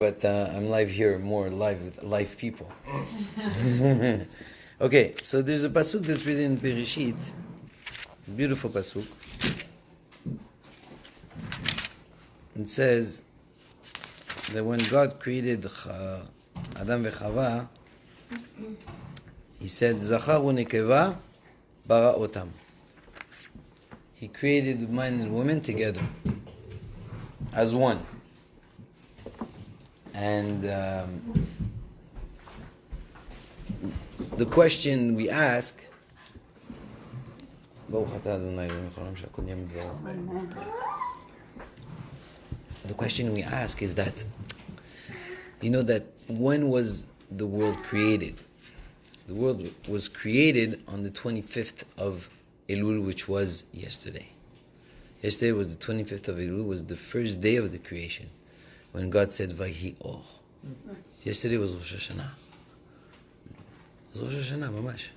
But I'm live here, more live with live people. Okay, so there's a pasuk that's written in Berishit, beautiful pasuk. It says that when God created Adam v'Chava, He said, "Zachar u'nekeva bara otam." He created man and woman together as one. And the question we ask, the question we ask is that, that when was the world created? The world was created on the 25th of Elul, which was yesterday. Yesterday was the 25th of Elul, was the first day of the creation, when God said, Vayhi Or. Yesterday was Rosh Hashanah. It was Rosh Hashanah, mamash.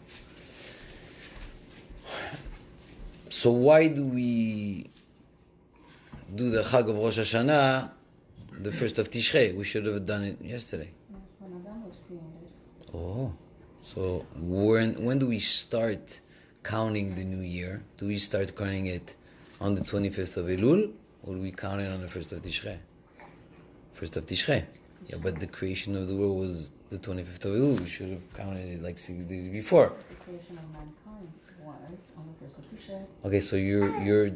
So why do we do the Chag of Rosh Hashanah the first of Tishrei? We should have done it yesterday. When Adam was created. Oh, so when do we start counting the new year? Do we start counting it on the 25th of Elul, or do we count it on the 1st of Tishrei? 1st of Tishrei. Yeah, but the creation of the world was the 25th of Elul. We should have counted it like 6 days before. The creation of mankind was on the 1st of Tishrei. Okay, so you're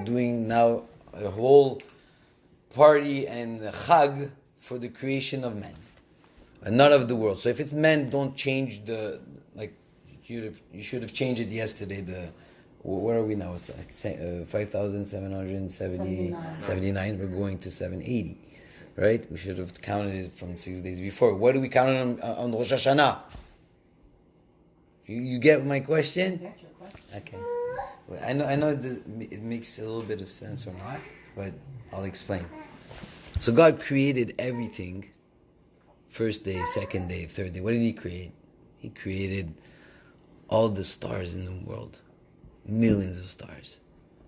doing now a whole party and a chag for the creation of man, and not of the world. So if it's man, don't change you should have changed it yesterday. Where are we now? It's like 5,779. We're going to 780, right? We should have counted it from 6 days before. What do we count on Rosh Hashanah? You get my question? I get your question. Okay. Well, I know it makes a little bit of sense or not, but I'll explain. So God created everything. First day, second day, third day. What did He create? He created all the stars in the world. Millions of stars.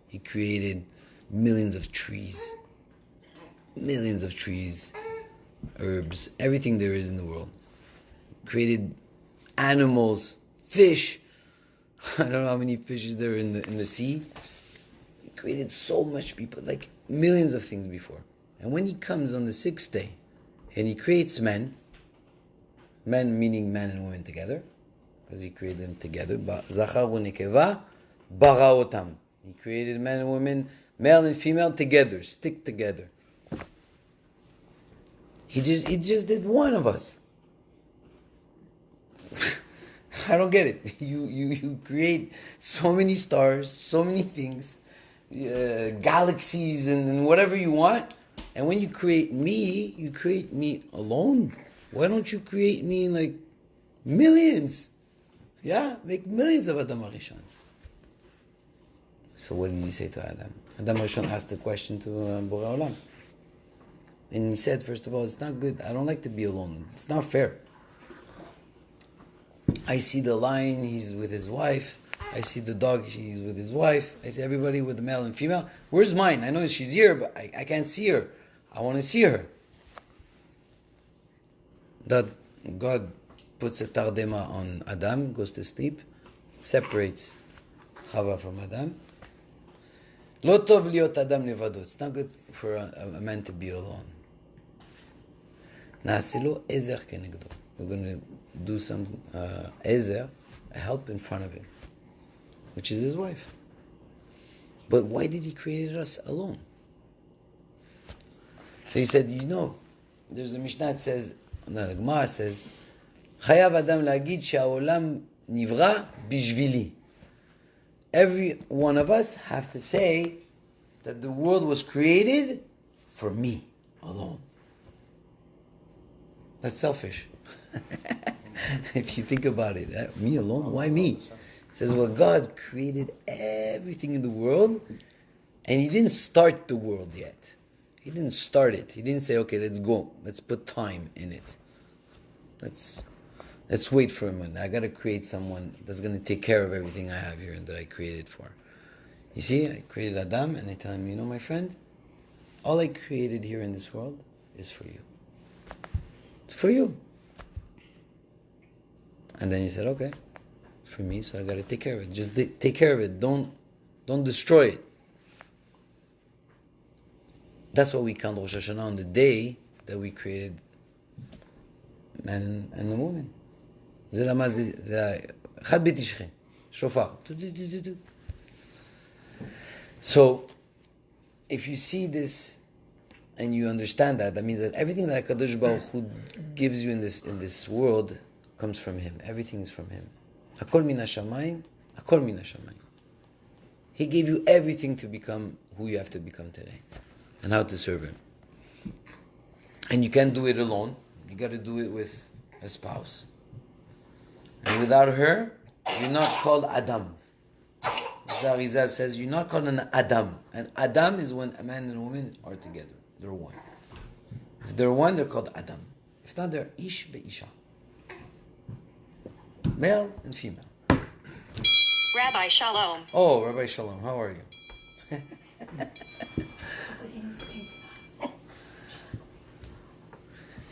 He created millions of trees. Herbs, everything there is in the world. Created animals, fish. I don't know how many fishes there are in the sea. He created so much people, like millions of things before. And when He comes on the 6th day, and He creates men meaning man and woman together, because He created them together. Zachar u'nekeva bara otam. He created men and women, male and female together, stick together. He just did one of us. I don't get it. You create so many stars, so many things, galaxies, and whatever you want. And when you create me alone. Why don't you create me like millions? Yeah, make millions of Adam HaRishon. So what did He say to Adam? Adam HaRishon asked the question to Borei Olam. And he said, first of all, it's not good. I don't like to be alone. It's not fair. I see the lion, he's with his wife. I see the dog, he's with his wife. I see everybody with the male and female. Where's mine? I know she's here, but I can't see her. I want to see her. That God puts a tardema on Adam, goes to sleep, separates Chava from Adam. Lo tov liot Adam levado. It's not good for a man to be alone. Na'aseh ezer kenegdo. We're going to do some ezer, a help in front of him, which is his wife. But why did He create us alone? So He said, there's a Mishnah that says, the Gemara says, Chayav Adam la'agid she'haolam nivra bishvili. Every one of us have to say that the world was created for me alone. That's selfish. If you think about it, me alone? Why me? It says, well, God created everything in the world, and He didn't start the world yet. He didn't start it. He didn't say, okay, let's go. Let's put time in it. Let's wait for a minute. I got to create someone that's going to take care of everything I have here and that I created for. You see, I created Adam, and I tell him, my friend, all I created here in this world is for you. for you. And then you said, okay, it's for me, so I got to take care of it. Just take care of it. Don't destroy it. That's what we count Rosh Hashanah, on the day that we created man and the woman. זה למה זה אחד בתשרי, שופר. So, if you see this and you understand that, that means that everything that HaKadosh Baruch Hu gives you in this world comes from Him. Everything is from Him. Hakol min hashamayim, hakol min hashamayim. He gave you everything to become who you have to become today, and how to serve Him. And you can't do it alone. You got to do it with a spouse. And without her, you're not called Adam. The Arizal says you're not called an Adam. An Adam is when a man and a woman are together. They're one. If they're one, they're called Adam. If not, they're Ish be'isha. Male and female. Rabbi Shalom. Oh, Rabbi Shalom, how are you?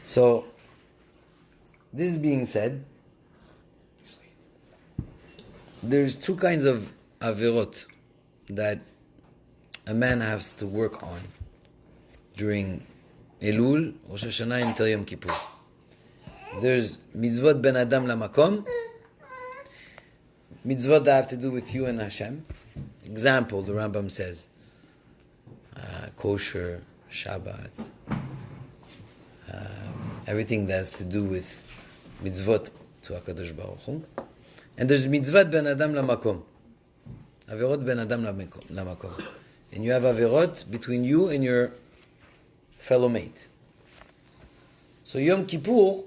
So, this being said, there's two kinds of averot that a man has to work on during Elul, Rosh Hashanah, until Yom Kippur. There's mitzvot ben Adam lamakom, mitzvot that have to do with you and Hashem. Example, the Rambam says, kosher, Shabbat, everything that has to do with mitzvot to HaKadosh Baruch Hu. And there's mitzvot ben Adam lamakom, averot ben Adam lamakom. And you have averot between you and your fellow mate. So Yom Kippur,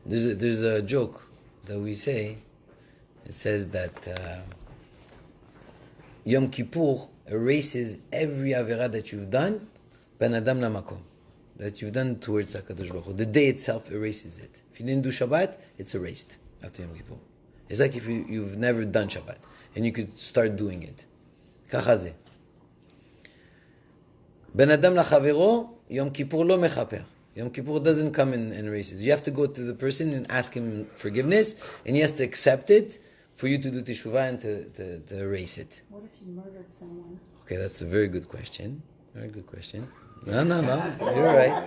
there's a joke that we say. It says that Yom Kippur erases every avera that you've done, ben Adam lamakom, that you've done towards HaKadosh Baruch Hu. The day itself erases it. If you didn't do Shabbat, it's erased after Yom Kippur. It's like if you've never done Shabbat, and you could start doing it. ככה זה. Ben Adam lachavero, Yom Kippur lo mechaper. Yom Kippur doesn't come and erases. You have to go to the person and ask him forgiveness, and he has to accept it for you to do teshuvah and to erase it. What if you murdered someone? Okay, that's a very good question. Very good question. No, you're right.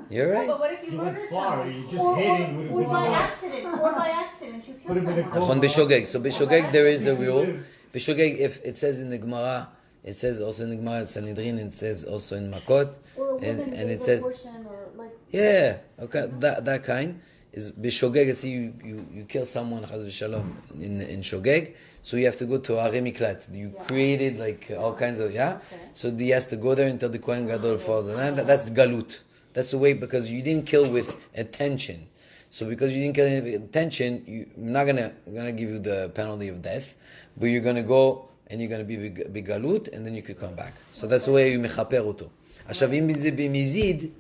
You're right. But what if you You went murdered far. someone? You just hit it with by a knife. accident. Or by accident you Put killed it in a someone. cold- Nachon b'shogeg. So b'shogeg there is a rule. Live. B'shogeg, if it says in the Gemara, it says also in the Gemara, Sanhedrin, it says also in Makot, Or a woman and gave it says, abortion or like yeah, okay, that kind is b'shogeg. Let's say you kill someone, chas v'shalom, in shogeg, so you have to go to Arei Miklat. You created like all kinds of, Okay. so he has to go there until the Kohen Gadol falls, and that's galut. That's the way, because you didn't kill with intention. So because you didn't kill with intention, I'm not gonna give you the penalty of death, but you're gonna go and you're gonna be galut, and then you could come back. So that's the way you mechaper oto. עכשיו אם זה במזיד,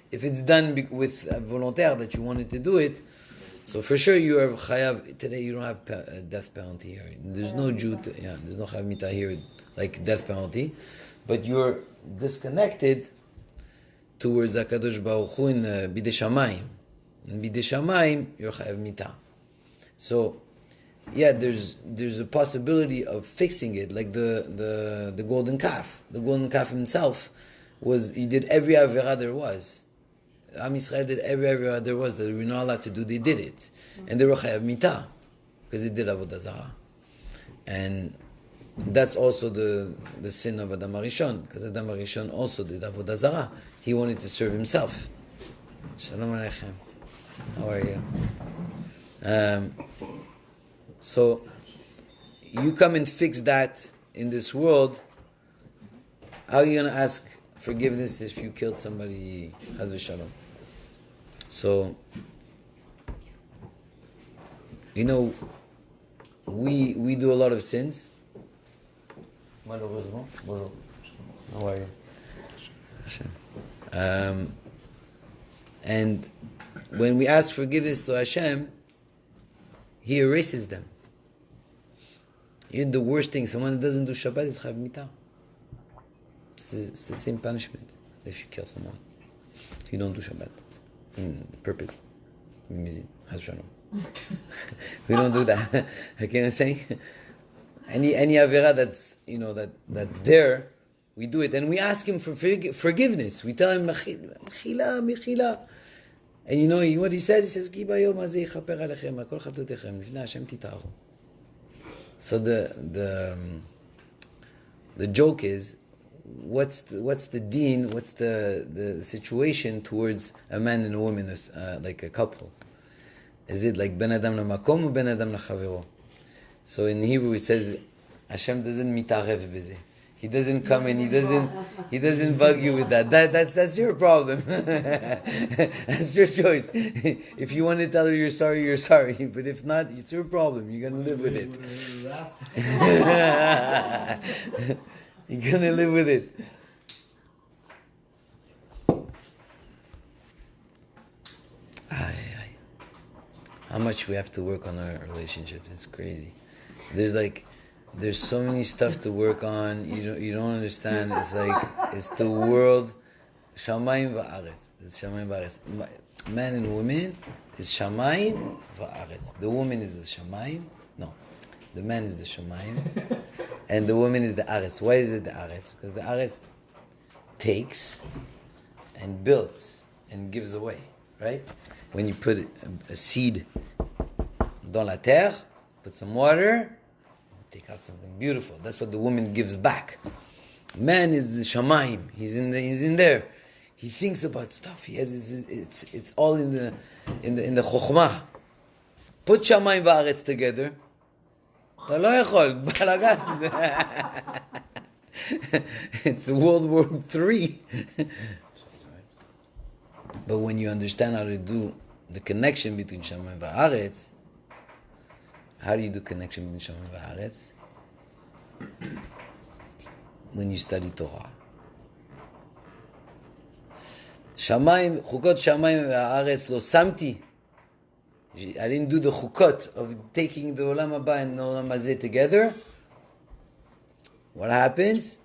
if it's done with volontaire that you wanted to do it, so for sure you are chayav. Today you don't have a death penalty here. There's no Jew. There's no chayav mita here like death penalty, but you're disconnected towards HaKadosh Baruch Hu in Bidei Shamayim. In Bidei Shamayim, you're chayav mita. So, yeah, there's a possibility of fixing it, like the golden calf. The golden calf himself he did every avera there was. Am Yisrael did every avera there was that we were not allowed to do. They did it, and they were chayav mita because they did avodah zarah, and that's also the sin of Adam HaRishon, because Adam HaRishon also did avodah zarah. He wanted to serve himself. Shalom Aleichem. How are you? So you come and fix that in this world. How are you going to ask forgiveness if you killed somebody? Chaz v'shalom. So, we do a lot of sins. Malheureusement. Bonjour. How are you? And when we ask forgiveness to Hashem, He erases them. Even the worst thing, someone that doesn't do Shabbat is chayav mita. It's the same punishment if you kill someone. You don't do Shabbat. Purpose. We don't do that. Okay, you know what I'm saying? Any avera that's there, we do it, and we ask him for forgiveness. We tell him mechila, mechila, and you know what he says? He says Ki bayom hazeh yichaper alechem kol chatotechem lifnei Hashem titaru. So the joke is, what's the deen? What's the situation towards a man and a woman, like a couple? Is it like ben adam lamakom or ben adam lachavero? So in Hebrew it says Hashem doesn't mitarev b'zeh. He doesn't come and he doesn't bug you with that. That's your problem. That's your choice. If you want to tell her you're sorry, you're sorry. But if not, it's your problem. You're gonna live with it. You're gonna live with it. How much we have to work on our relationships. It's crazy. There's so many stuff to work on. You don't understand. It's the world. Shamayim va'aretz. It's shamayim va'aretz. Man and woman is shamayim va'aretz. The woman is the shamayim. No, the man is the shamayim, and the woman is the aretz. Why is it the aretz? Because the aretz takes and builds and gives away. Right? When you put a seed dans la terre, put some water, take out something beautiful. That's what the woman gives back. Man is the shamayim. He's in there. He thinks about stuff. He has it's all in the chokhmah. Put shamayim va'aretz together. אתה לא יכול, בלגן. It's World War III. But when you understand how to do the connection between Shamayim and Va'aretz, how do you do connection between Shamayim and Va'aretz? When you study Torah. Shamayim, Chukot Shamayim and Va'aretz lo samti. I didn't do the chukot of taking the Olam Haba and the Olam Hazeh together. What happens?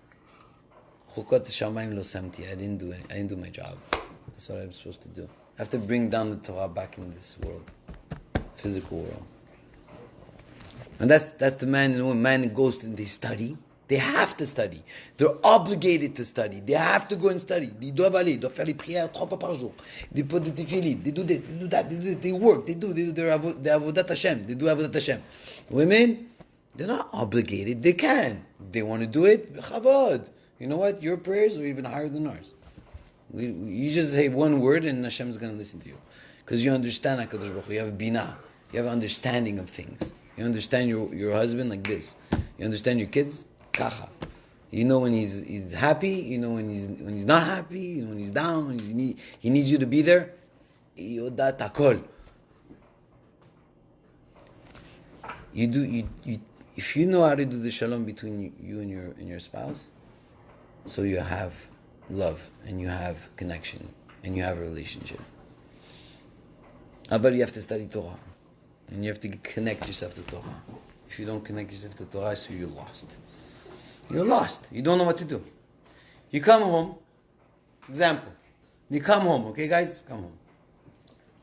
Chukot Shamayim lo samti. I didn't do my job. That's what I'm supposed to do. I have to bring down the Torah back in this world, physical world. And that's the man and woman. Man goes and they study. They have to study. They're obligated to study. They have to go and study. Ils doivent aller. Ils doivent faire les prières 3 fois par jour. They put the tefillin. They do this. They do that. They do this. They work. They do their avodat Hashem. They do avodat Hashem. Women, they're not obligated. They can. If they want to do it, chavod. You know what? Your prayers are even higher than ours. You just say one word and Hashem is going to listen to you. Because you understand HaKadosh Baruch Hu. You have binah. You have understanding of things. You understand your husband like this. You understand your kids kacha. You know when he's happy. You know when he's not happy. You know when he's down. When he needs you to be there. Yodat hakol. You if you know how to do the shalom between you and your spouse, so you have love and you have connection and you have a relationship. But you have to study Torah and you have to connect yourself to Torah. If you don't connect yourself to Torah, so you're lost. You're lost. You don't know what to do. You come home. Example. You come home, okay, guys? Come home.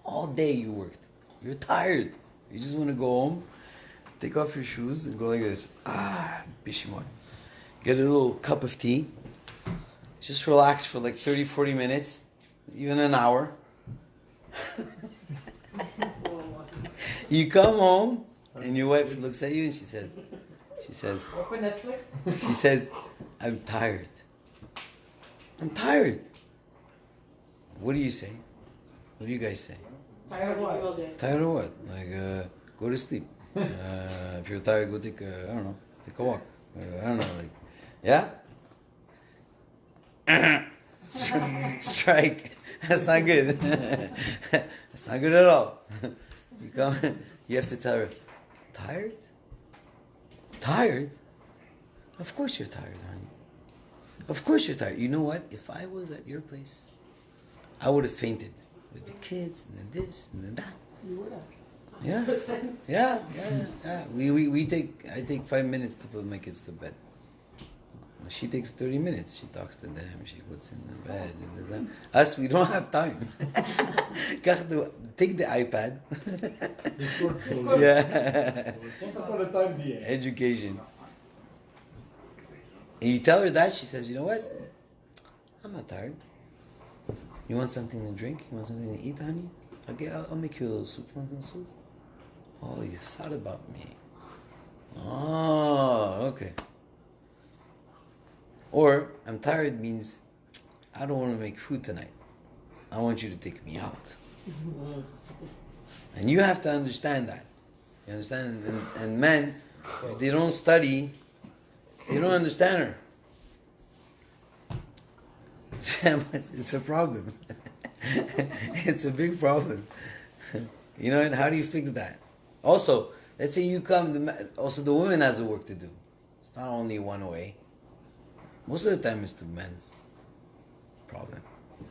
All day you worked. You're tired. You just want to go home, take off your shoes, and go like this. Bishimon. Get a little cup of tea. Just relax for like 30, 40 minutes, even an hour. You come home, and your wife looks at you and she says, Open Netflix. she says, I'm tired. I'm tired. What do you say? What do you guys say? Tired of what? Tired of what? Like, go to sleep. If you're tired, go take a walk. I don't know, like, yeah? Strike. That's not good. That's not good at all. You have to tell her, tired? Tired? Of course you're tired, honey. Of course you're tired. You know what? If I was at your place, I would have fainted with the kids and then this and then that. You would have. Yeah. I take 5 minutes to put my kids to bed. She takes 30 minutes. She talks to them. She puts in the bed. Us, we don't have time. Take the iPad. The short story. Yeah. Once upon a time, the end. Education. And you tell her that, she says, you know what? I'm not tired. You want something to drink? You want something to eat, honey? Okay, I'll make you a little soup. You want some soup? Oh, you thought about me. Oh, okay. Or, I'm tired means, I don't want to make food tonight. I want you to take me out. And you have to understand that. You understand? And men, if they don't study, they don't understand her. It's a problem. It's a big problem. You know, and how do you fix that? Also, let's say you come, also the woman has a work to do. It's not only one way. Most of the time it's the men's problem.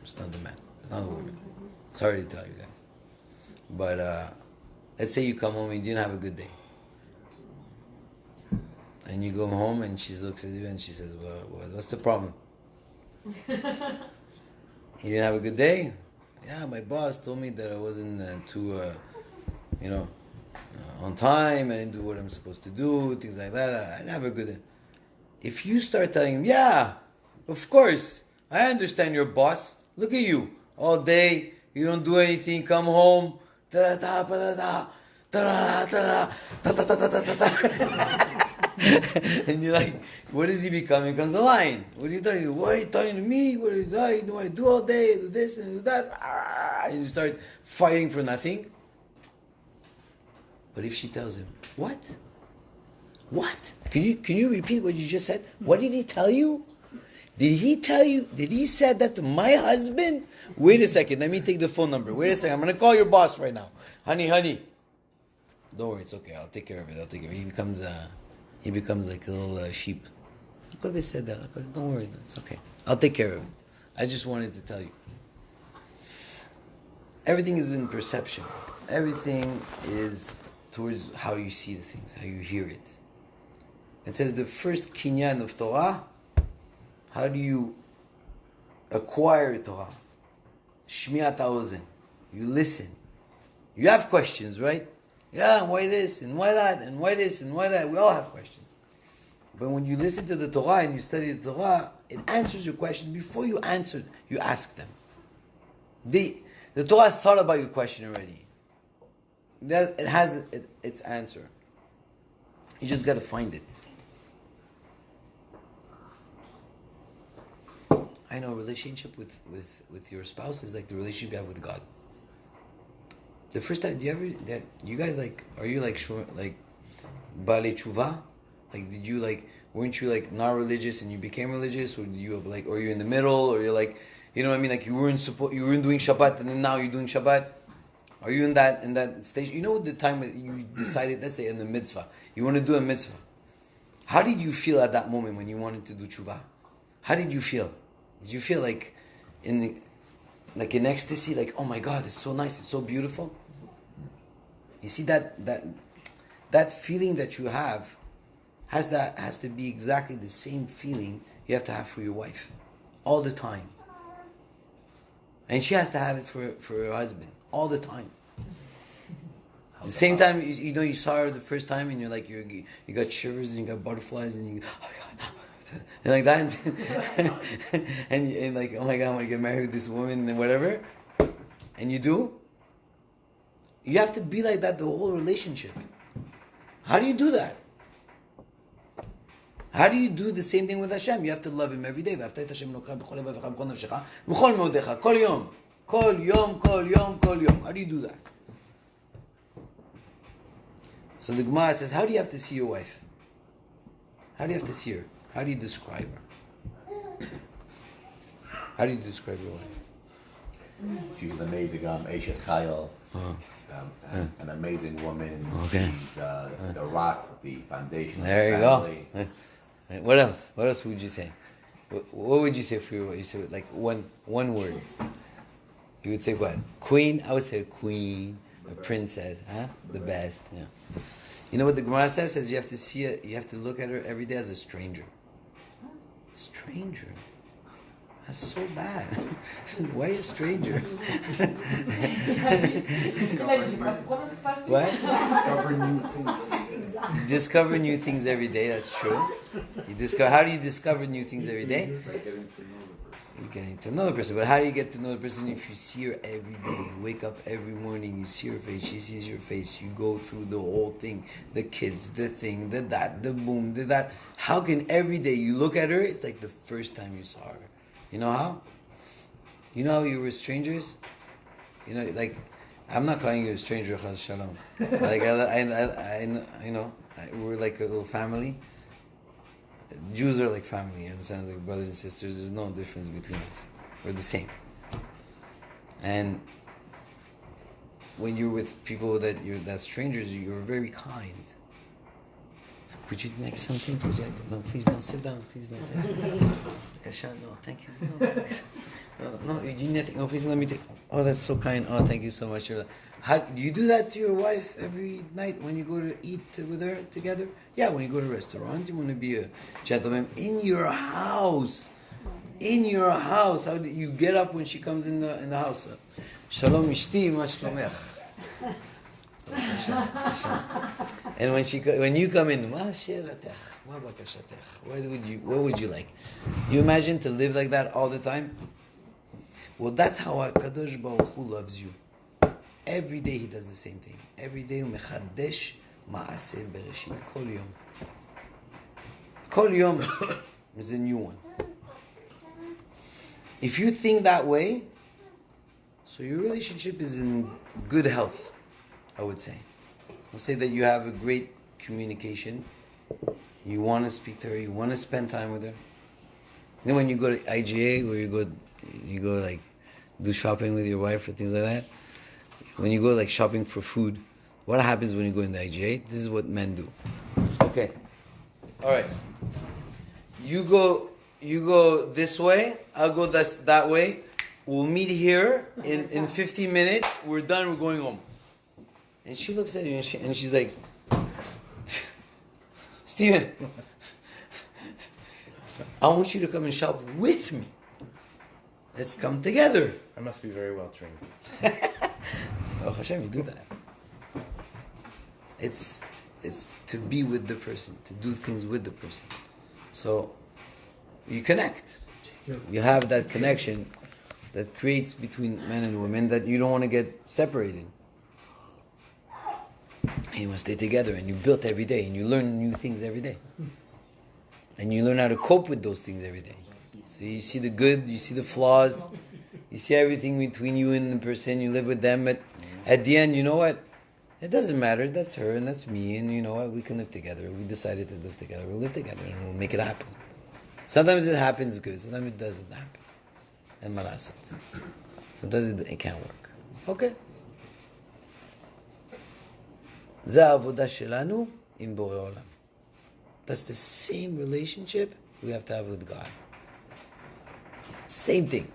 It's not the man. It's not the woman. Sorry to tell you guys. But let's say you come home and you didn't have a good day. And you go home and she looks at you and she says, well, what's the problem? You didn't have a good day? Yeah, my boss told me that I wasn't on time. I didn't do what I'm supposed to do, things like that. I didn't have a good day. If you start telling him, yeah, of course, I understand your boss. Look at you. All day, you don't do anything, come home. And you're like, what does he become? He becomes a lion. What are you talking? Why are you talking to me? What are you doing? What do I do all day? Do this and do that. And you start fighting for nothing. But if she tells him, what? What? Can you repeat what you just said? What did he tell you? Did he tell you? Did he say that to my husband? Wait a second. Let me take the phone number. Wait a second. I'm going to call your boss right now. Honey. Don't worry. It's okay. I'll take care of it. He becomes like a little sheep. Look what said that. Don't worry. It's okay. I'll take care of it. I just wanted to tell you. Everything is in perception. Everything is towards how you see the things, how you hear it. It says the first kinyan of Torah, how do you acquire Torah? Shmiat ha'ozen. You listen. You have questions, right? Yeah, why this, and why that, and why this, and why that. We all have questions. But when you listen to the Torah and you study the Torah, it answers your question. Before you answer, you ask them. The Torah thought about your question already. It has its answer. You just got to find it. I know a relationship with your spouse is like the relationship you have with God. The first time, you guys like, are you like Baalei Tshuva? Like, weren't you like not religious and you became religious, or you have like, or you're in the middle, or you're like, you know what I mean? Like you weren't doing Shabbat and then now you're doing Shabbat. Are you in that stage? You know the time that you decided, let's say in the mitzvah, you want to do a mitzvah. How did you feel at that moment when you wanted to do Tshuva? How did you feel? Did you feel like in ecstasy, like, oh my God, it's so nice, it's so beautiful? You see that feeling that you have has to be exactly the same feeling you have to have for your wife all the time. And she has to have it for her husband all the time. At the same time, you saw her the first time and you're like, you got shivers and you got butterflies and you, oh my God, and like that, and like, oh my God, I'm gonna get married with this woman and whatever, and you do. You have to be like that the whole relationship. How do you do that? How do you do the same thing with Hashem? You have to love Him every day. How do you do that? So the Gemara says, how do you have to see your wife? How do you have to see her? How do you describe her? How do you describe your wife? She was amazing, Eshet Chayil, an amazing woman. Okay. She's the rock, the foundation There of you the family. go. What else? What else would you say? What would you say for your wife? You say like one word. You would say what? Queen? I would say queen, a princess, huh? The best. Yeah. You know what the Gemara says? You have to see it. You have to look at her every day as a stranger. Stranger. That's so bad. Why a stranger? What? Discover new things. You discover new things every day. That's true. How do you discover new things every day? By getting to know the person. You're getting to know the person. But how do you get to know the person if you see her every day? You wake up every morning, you see her face, she sees your face, you go through the whole thing, the kids, the thing, the that, the boom, the that. How can every day you look at her, it's like the first time you saw her? You know how? You know how you were strangers? You know, like, I'm not calling you a stranger, Chaz Shalom. Like, we're like a little family. Jews are like family, you understand? Like brothers and sisters, there's no difference between us. We're the same. And when you're with people that's strangers, you're very kind. Would you like something? Would you like, no, please, no, sit down, please, no. No, thank you. No, you need nothing. No, please, let me take. Oh, that's so kind. Oh, thank you so much. How do you do that to your wife every night when you go to eat with her together? Yeah, when you go to a restaurant, you want to be a gentleman in your house. In your house, how do you get up when she comes in the house? Shalom, ishti, ma shlomech. And when you come in, what would you like? You imagine to live like that all the time? Well, that's how Kadosh Baruch Hu loves you. Every day He does the same thing. Every day Mechadesh Parasha Berishit Kol Yom. Kol Yom is a new one. If you think that way, so your relationship is in good health, I would say. I'll say that you have a great communication. You want to speak to her. You want to spend time with her. You know when you go to IGA, where you go like do shopping with your wife or things like that. When you go like shopping for food, what happens when you go in the IGA? This is what men do. Okay. All right. You go this way. I'll go that way. We'll meet here in 15 minutes. We're done. We're going home. And she looks at you and she's like, Steven, I want you to come and shop with me. Let's come together. I must be very well trained. Oh Hashem, you do that. It's to be with the person, to do things with the person. So you connect. You have that connection that creates between men and women that you don't want to get separated. And you want to stay together, and you build every day, and you learn new things every day. And you learn how to cope with those things every day. So you see the good, you see the flaws, you see everything between you and the person, you live with them. At the end, you know what? It doesn't matter, that's her and that's me, and you know what? We can live together. We decided to live together. We'll live together and we'll make it happen. Sometimes it happens good, sometimes it doesn't happen. And malasot. Sometimes it can't work. Okay. That's the same relationship we have to have with God. Same thing.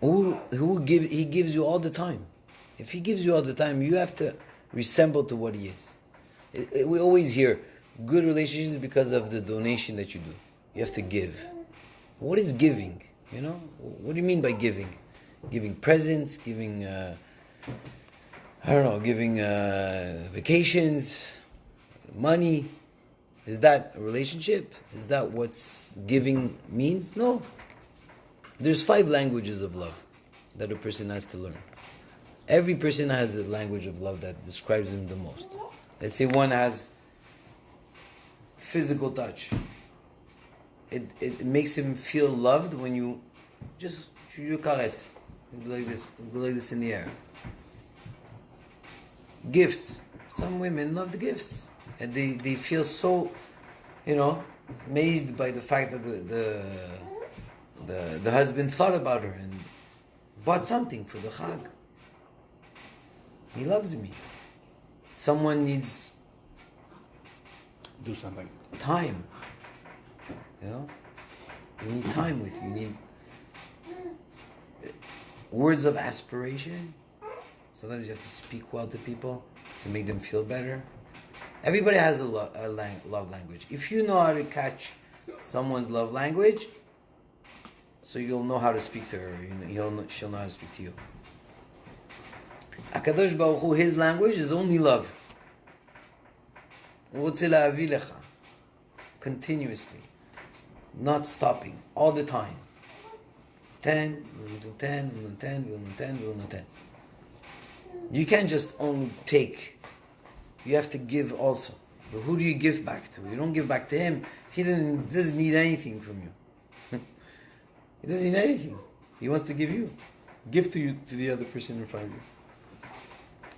He gives you all the time. If He gives you all the time, you have to resemble to what He is. We always hear good relationships because of the donation that you do. You have to give. What is giving? You know, what do you mean by giving? Giving presents, giving giving vacations, money. Is that a relationship? Is that what giving means? No. There's 5 languages of love that a person has to learn. Every person has a language of love that describes him the most. Let's say one has physical touch. It makes him feel loved when you caress. You go like this in the air. Gifts. Some women love the gifts. And they feel so, amazed by the fact that the husband thought about her and bought something for the Chag. He loves me. Someone needs Do something. time. You need time with you. You need words of aspiration. Sometimes you have to speak well to people to make them feel better. Everybody has a love language. If you know how to catch someone's love language, so you'll know how to speak to her. She'll know how to speak to you. Akadosh Baruch Hu, his language is only love. Continuously, not stopping, all the time. 10, 10, 10, 10, 10. You can't just only take. You have to give also. But who do you give back to? You don't give back to him. He doesn't need anything from you. He doesn't need anything. He wants to give you. Give to the other person in front of you.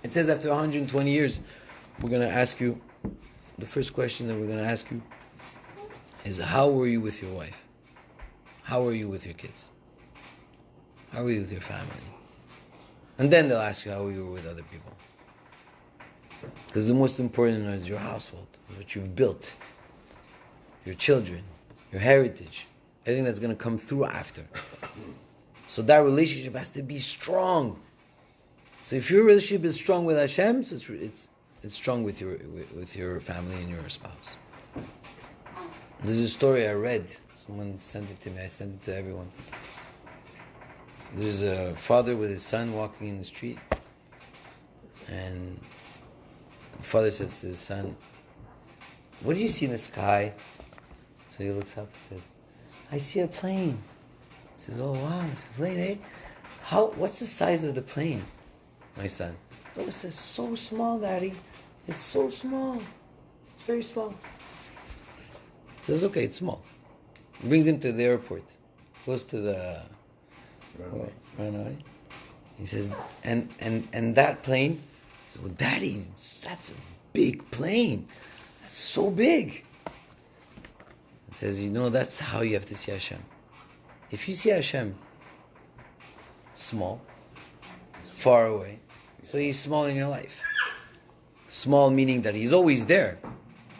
It says after 120 years, we're going to ask you, the first question that we're going to ask you is, how were you with your wife? How were you with your kids? How were you with your family? And then they'll ask you how you were with other people. Because the most important is your household, what you've built, your children, your heritage, everything that's going to come through after. So that relationship has to be strong. So if your relationship is strong with Hashem, so it's strong with your family and your spouse. There's a story I read. Someone sent it to me. I sent it to everyone. There's a father with his son walking in the street, and the father says to his son, "What do you see in the sky?" So he looks up and says, "I see a plane." He says, "Oh wow, it's a plane, eh? What's the size of the plane, my son?" So he says, "So small, Daddy. It's so small. It's very small." He says, "Okay, it's small." He brings him to the airport. Goes to the runway. He says, and that plane. So, well, Daddy, that's a big plane. That's so big. He says, that's how you have to see Hashem. If you see Hashem small, far away, so He's small in your life. Small meaning that He's always there,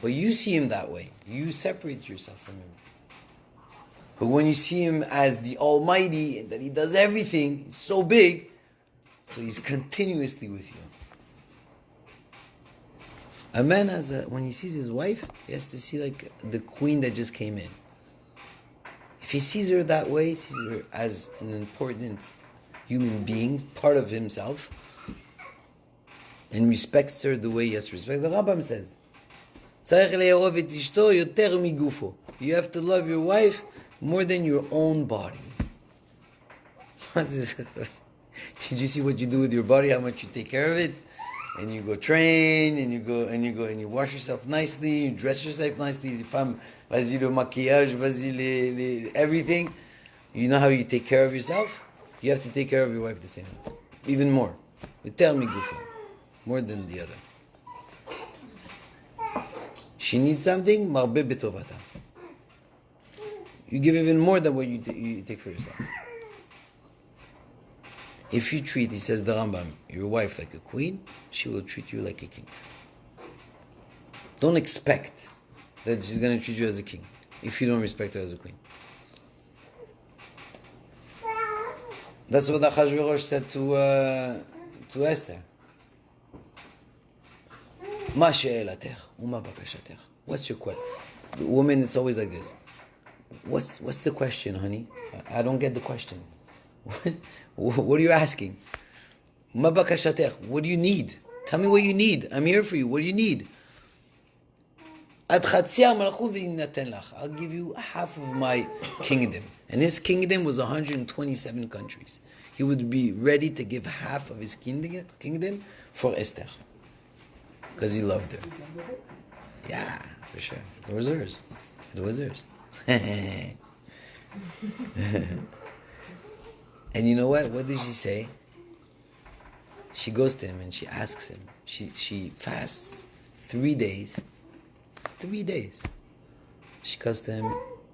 but you see Him that way. You separate yourself from Him. But when you see Him as the Almighty, and that He does everything, He's so big, so He's continuously with you. A man when he sees his wife, he has to see like the queen that just came in. If he sees her that way, he sees her as an important human being, part of himself, and respects her the way he has to respect. The Rambam says, you have to love your wife more than your own body. Did you see what you do with your body? How much you take care of it? And you go train, and you wash yourself nicely, you dress yourself nicely. Vas-y le maquillage, vas-y everything. You know how you take care of yourself? You have to take care of your wife the same way. Even more. More than the other. She needs something, marbe betovata. You give even more than what you take for yourself. If you treat, he says the Rambam, your wife like a queen, she will treat you like a king. Don't expect that she's going to treat you as a king if you don't respect her as a queen. That's what Achashverosh said to Esther. Ma she'elatech u'ma bakashatech. What's your question? Woman, it's always like this. What's the question, honey? I don't get the question. What are you asking? Ma bakashatech. What do you need? Tell me what you need. I'm here for you. What do you need? I'll give you half of my kingdom. And his kingdom was 127 countries. He would be ready to give half of his kingdom for Esther. Because he loved her. Yeah, for sure. It was hers. It was hers. And you know what? What did she say? She goes to him and she asks him. She fasts 3 days. 3 days. She goes to him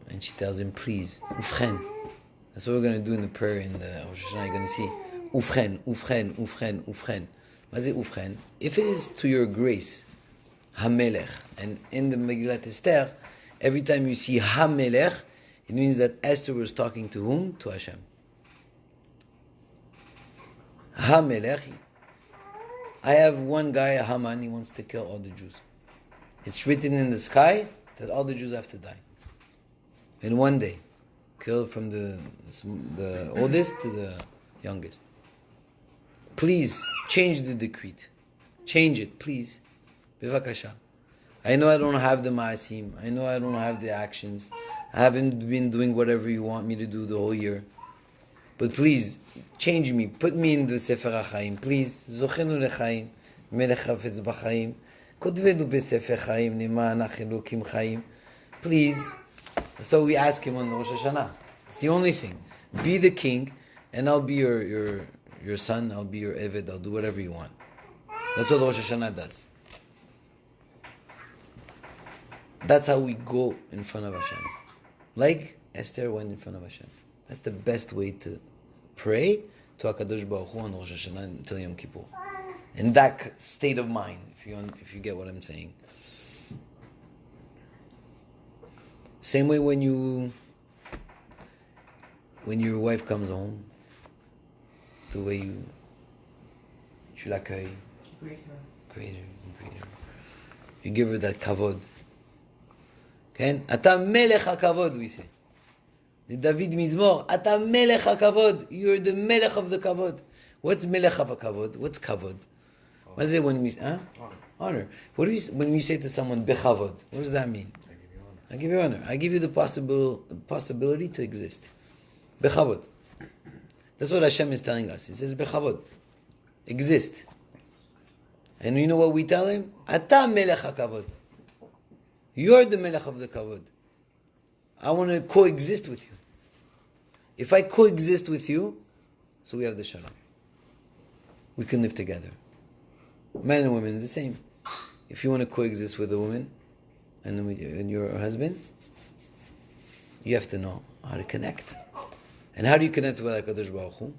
and she tells him, please, ufren. That's what we're going to do in the prayer in the Rosh Hashanah. You're going to see, ufren, ufren, ufren, ufren. What is it, ufren? If it is to your grace, hamelech, and in the Megillat Esther, every time you see hamelech, it means that Esther was talking to whom? To Hashem. Hamelech. I have one guy, Haman, he wants to kill all the Jews. It's written in the sky that all the Jews have to die. In one day. Killed from the oldest to the youngest. Please, change the decree. Change it, please. Bivakasha. I know I don't have the ma'asim. I know I don't have the actions. I haven't been doing whatever you want me to do the whole year. But please, change me. Put me in the Sefer HaChaim. Please. Zochenu lechaim. Melech hafetz b'chaim. Kodvenu b'Sefer Chaim. Nima'anach Elokim Chaim. Please. So we ask him on Rosh Hashanah. It's the only thing. Be the king, and I'll be your son. I'll be your Eved. I'll do whatever you want. That's what Rosh Hashanah does. That's how we go in front of Hashem. Like Esther went in front of Hashem. That's the best way to pray to HaKadosh Baruch Hu on Rosh Hashanah until Yom Kippur. In that state of mind, if you get what I'm saying. Same way when your wife comes home, the way tu l'accueilles, greet her. You give her that kavod. כן? אתה מלך הכבוד, we say. לדוד מזמור, אתה מלך הכבוד. You're the melech of the kavod. What's melech of a kavod? What's kavod? What is it when we say, honor. What do we when we say to someone, bechavod? What does that mean? I give you honor. I give you the possibility to exist. Bechavod. That's what Hashem is telling us. He says, bechavod. Exist. And you know what we tell him? Ata melech hakavod. You're the melech of the kavod. I want to coexist with you. If I coexist with you, so we have the shalom. We can live together. Man and woman is the same. If you want to coexist with a woman and your husband, you have to know how to connect. And how do you connect with HaKadosh Baruch Hu?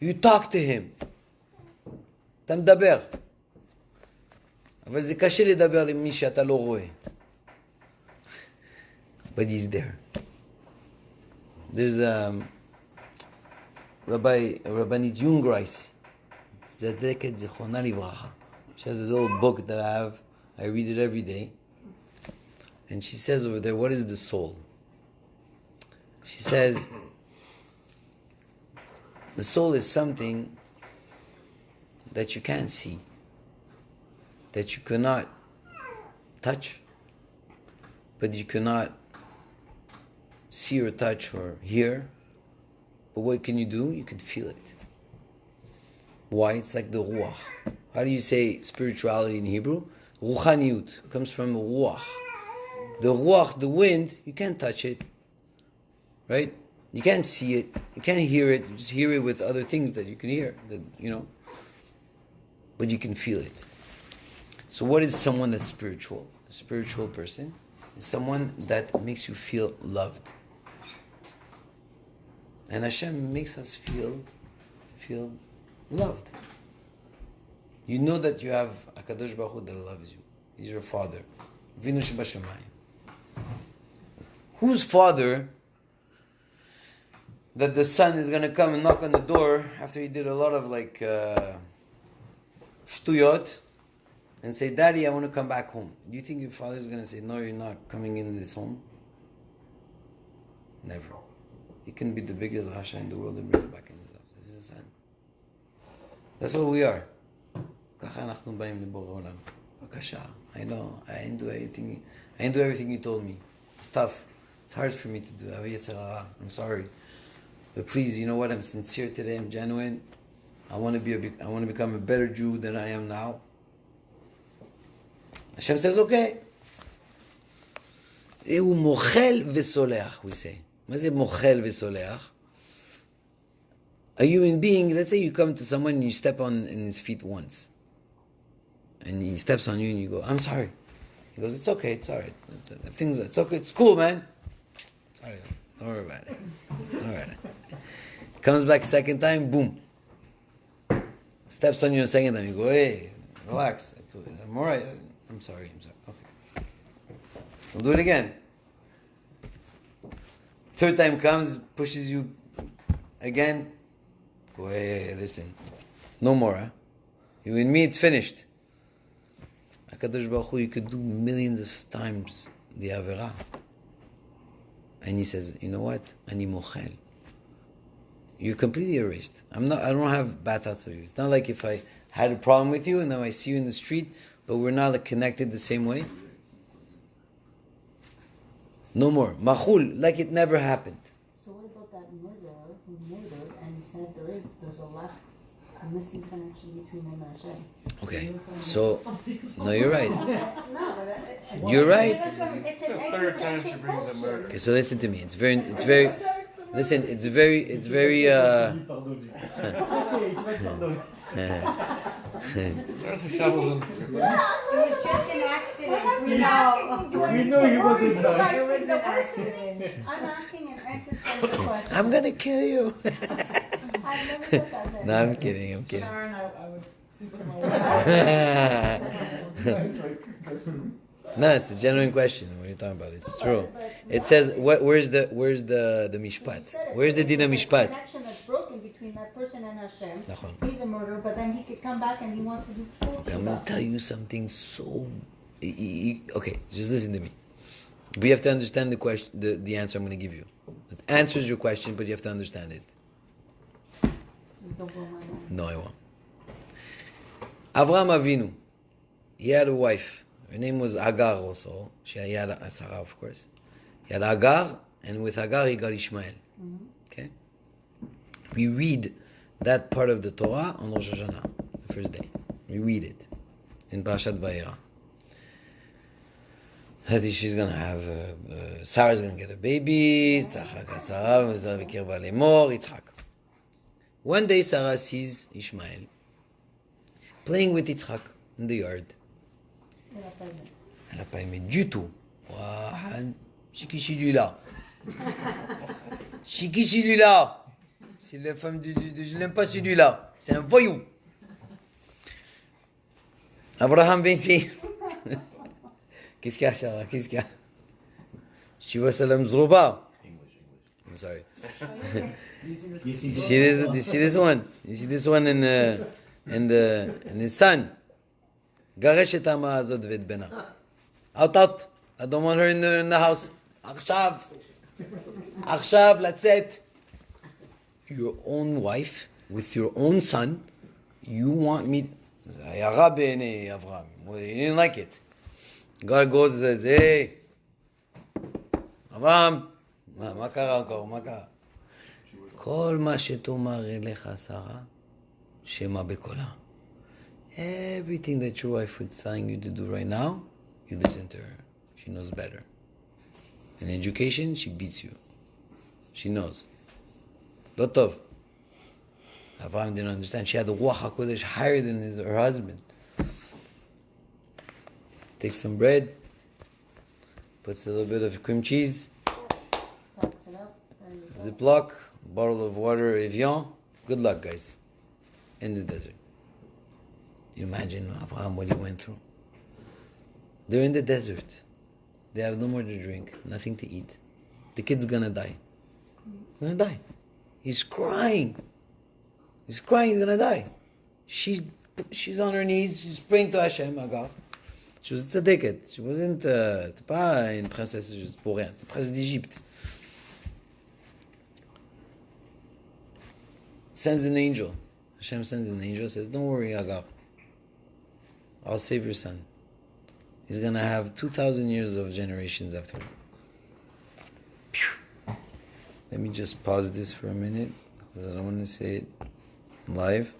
You talk to him. אתה מדבר. אבל זה קשה לדבר עם מי שאתה לא רואה. But he's there. There's a Rabbanit Jungreis, Tzedeket Zichronah Livracha. She has a little book that I have. I read it every day. And she says over there, what is the soul? She says, the soul is something that you can't see, that you cannot touch, but you cannot see or touch or hear. But what can you do? You can feel it. Why? It's like the ruach. How do you say spirituality in Hebrew? Ruchaniut. It comes from ruach. The ruach, the wind, you can't touch it. Right? You can't see it. You can't hear it. You just hear it with other things that you can hear. But you can feel it. So what is someone that's spiritual? A spiritual person is someone that makes you feel loved. And Hashem makes us feel loved. You know that you have HaKadosh Baruch Hu that loves you. He's your father. Vinu Shebashamayim. Whose father that the son is going to come and knock on the door after he did a lot of shtuyot and say, Daddy, I want to come back home. Do you think your father is going to say, no, you're not coming into this home? Never. He can be the biggest Rasha in the world and bring it back in his house. This is his son. That's what we are. I know. I didn't do everything you told me. It's tough. It's hard for me to do. I'm sorry. But please, you know what? I'm sincere today. I'm genuine. I want to become a better Jew than I am now. Hashem says, okay. הוא מוחל וסולח, we say. מה זה מוחל וסולח? A human being, let's say you come to someone and you step on in his feet once. And he steps on you and you go, I'm sorry. He goes, it's okay, it's alright. It's okay, it's cool, man. It's alright. Don't worry about it. Alright. Comes back second time, boom. Steps on you a second time, you go, hey, relax. I'm alright. I'm sorry. Okay. We'll do it again. Third time comes, pushes you again. Go, hey, listen. No more, huh? You and me, it's finished. HaKadosh Baruch Hu, you could do millions of times the Averah. And he says, you know what? Ani mochel. You're completely erased. I don't have bad thoughts of you. It's not like if I had a problem with you and now I see you in the street, but we're not like connected the same way. No more. Machul, like it never happened. So what about that murderer who murdered and you said there's a missing connection between him and Hashem? Okay, so, no, you're right. No, but You're right. It's an Third time she existential brings the question. murder. Okay, so listen to me. It's very, listen, it's very, Earth shovels in. It was just an accident. We know. We know he wasn't It done. was the worst thing. I'm asking an existential question. I'm gonna kill you. I've never said that. No, I'm kidding. Sharon, I would sleep with my No, it's a genuine question. What are you talking about? It's true. It says, where's the mishpat? Where's the din mishpat? Connection that's broken between that person and Hashem. Nachon. He's a murderer, but then he could come back and he wants to do full Okay, I'm gonna tshuva. tell you something so. Okay, just listen to me. We have to understand the question, the answer I'm gonna give you. It answers your question, but you have to understand it. Don't blow my mind. No, I won't. Avraham Avinu, he had a wife. Her name was Agar also. She had Sarah, of course. He had Agar, and with Agar he got Ishmael. Okay? We read that part of the Torah on Rosh Hashanah, the first day. We read it in Parashat Vayera. That she's going to have, Sarah's going to get a baby. One day Sarah sees Ishmael playing with Yitzhak in the yard. Elle n'a pas aimé du tout. Ouah, c'est qui celui-là? C'est qui celui-là? C'est la femme de... Je n'aime pas celui-là. C'est un voyou. Abraham vient ici. Qu'est-ce qu'il y a, Sarah? Qu'est-ce qu'il y a? Shiva Salam Zruba. I'm sorry. You see this one? You see this one in his son? Garesh et hama hazot v'et bena. Out. I don't want her in the house. Achshav, latzet. Your own wife with your own son. You want me? Yara b'nei Avraham. Well, he didn't like it. God goes and says, "Hey, Avraham, מה קרה encore? מה קרה? כל מה שתאמר אליך שרה, שמע בקולה." Everything that your wife is telling you to do right now, you listen to her. She knows better. In education, she beats you. She knows. לא טוב. Avraham didn't understand. She had the Ruach HaKodesh higher than her husband. Takes some bread, puts a little bit of cream cheese, Packs it up. There you go. Ziploc, bottle of water, Evian. Good luck, guys. In the desert. You imagine Avraham what he went through. They're in the desert. They have no more to drink, nothing to eat. The kid's gonna die. Gonna die. He's crying. He's gonna die. She's on her knees, she's praying to Hashem, Agar. She was a tzaddiket. She wasn't, c'était pas une princesse juste pour rien. C'était princesse d'Égypte. Sends an angel. Hashem sends an angel, says, "Don't worry, Agar. I'll save your son. He's going to have 2,000 years of generations after him." Phew. Let me just pause this for a minute, because I don't want to say it live.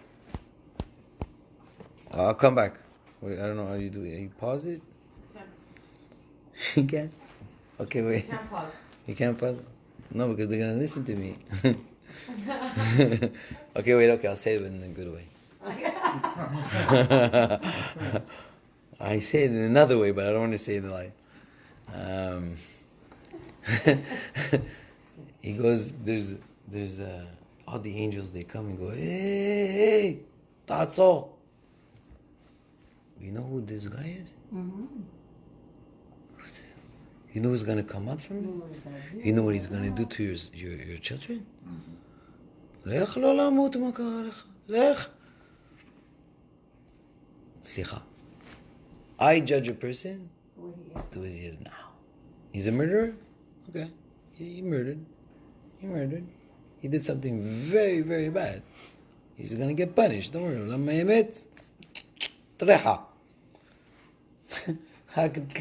I'll come back. Wait, I don't know how you do it. You pause it? You can? Okay, wait. Can't pause. You can't pause? No, because they're going to listen to me. Okay, wait, I'll say it in a good way. I say it in another way, but I don't want to say it live. He goes, there's all the angels, they come and go, "Hey, that's all." You know who this guy is? Mm-hmm. You know who's going to come out from him? You know what he's going to do to your children? לך לא למות, מה קרה לך? לך. סליחה. I judge a person The way he is. the way he is now. He's a murderer? Okay. He murdered. He murdered. He did something very, very bad. He's going to get punished. Don't worry. لما يمت طريحة.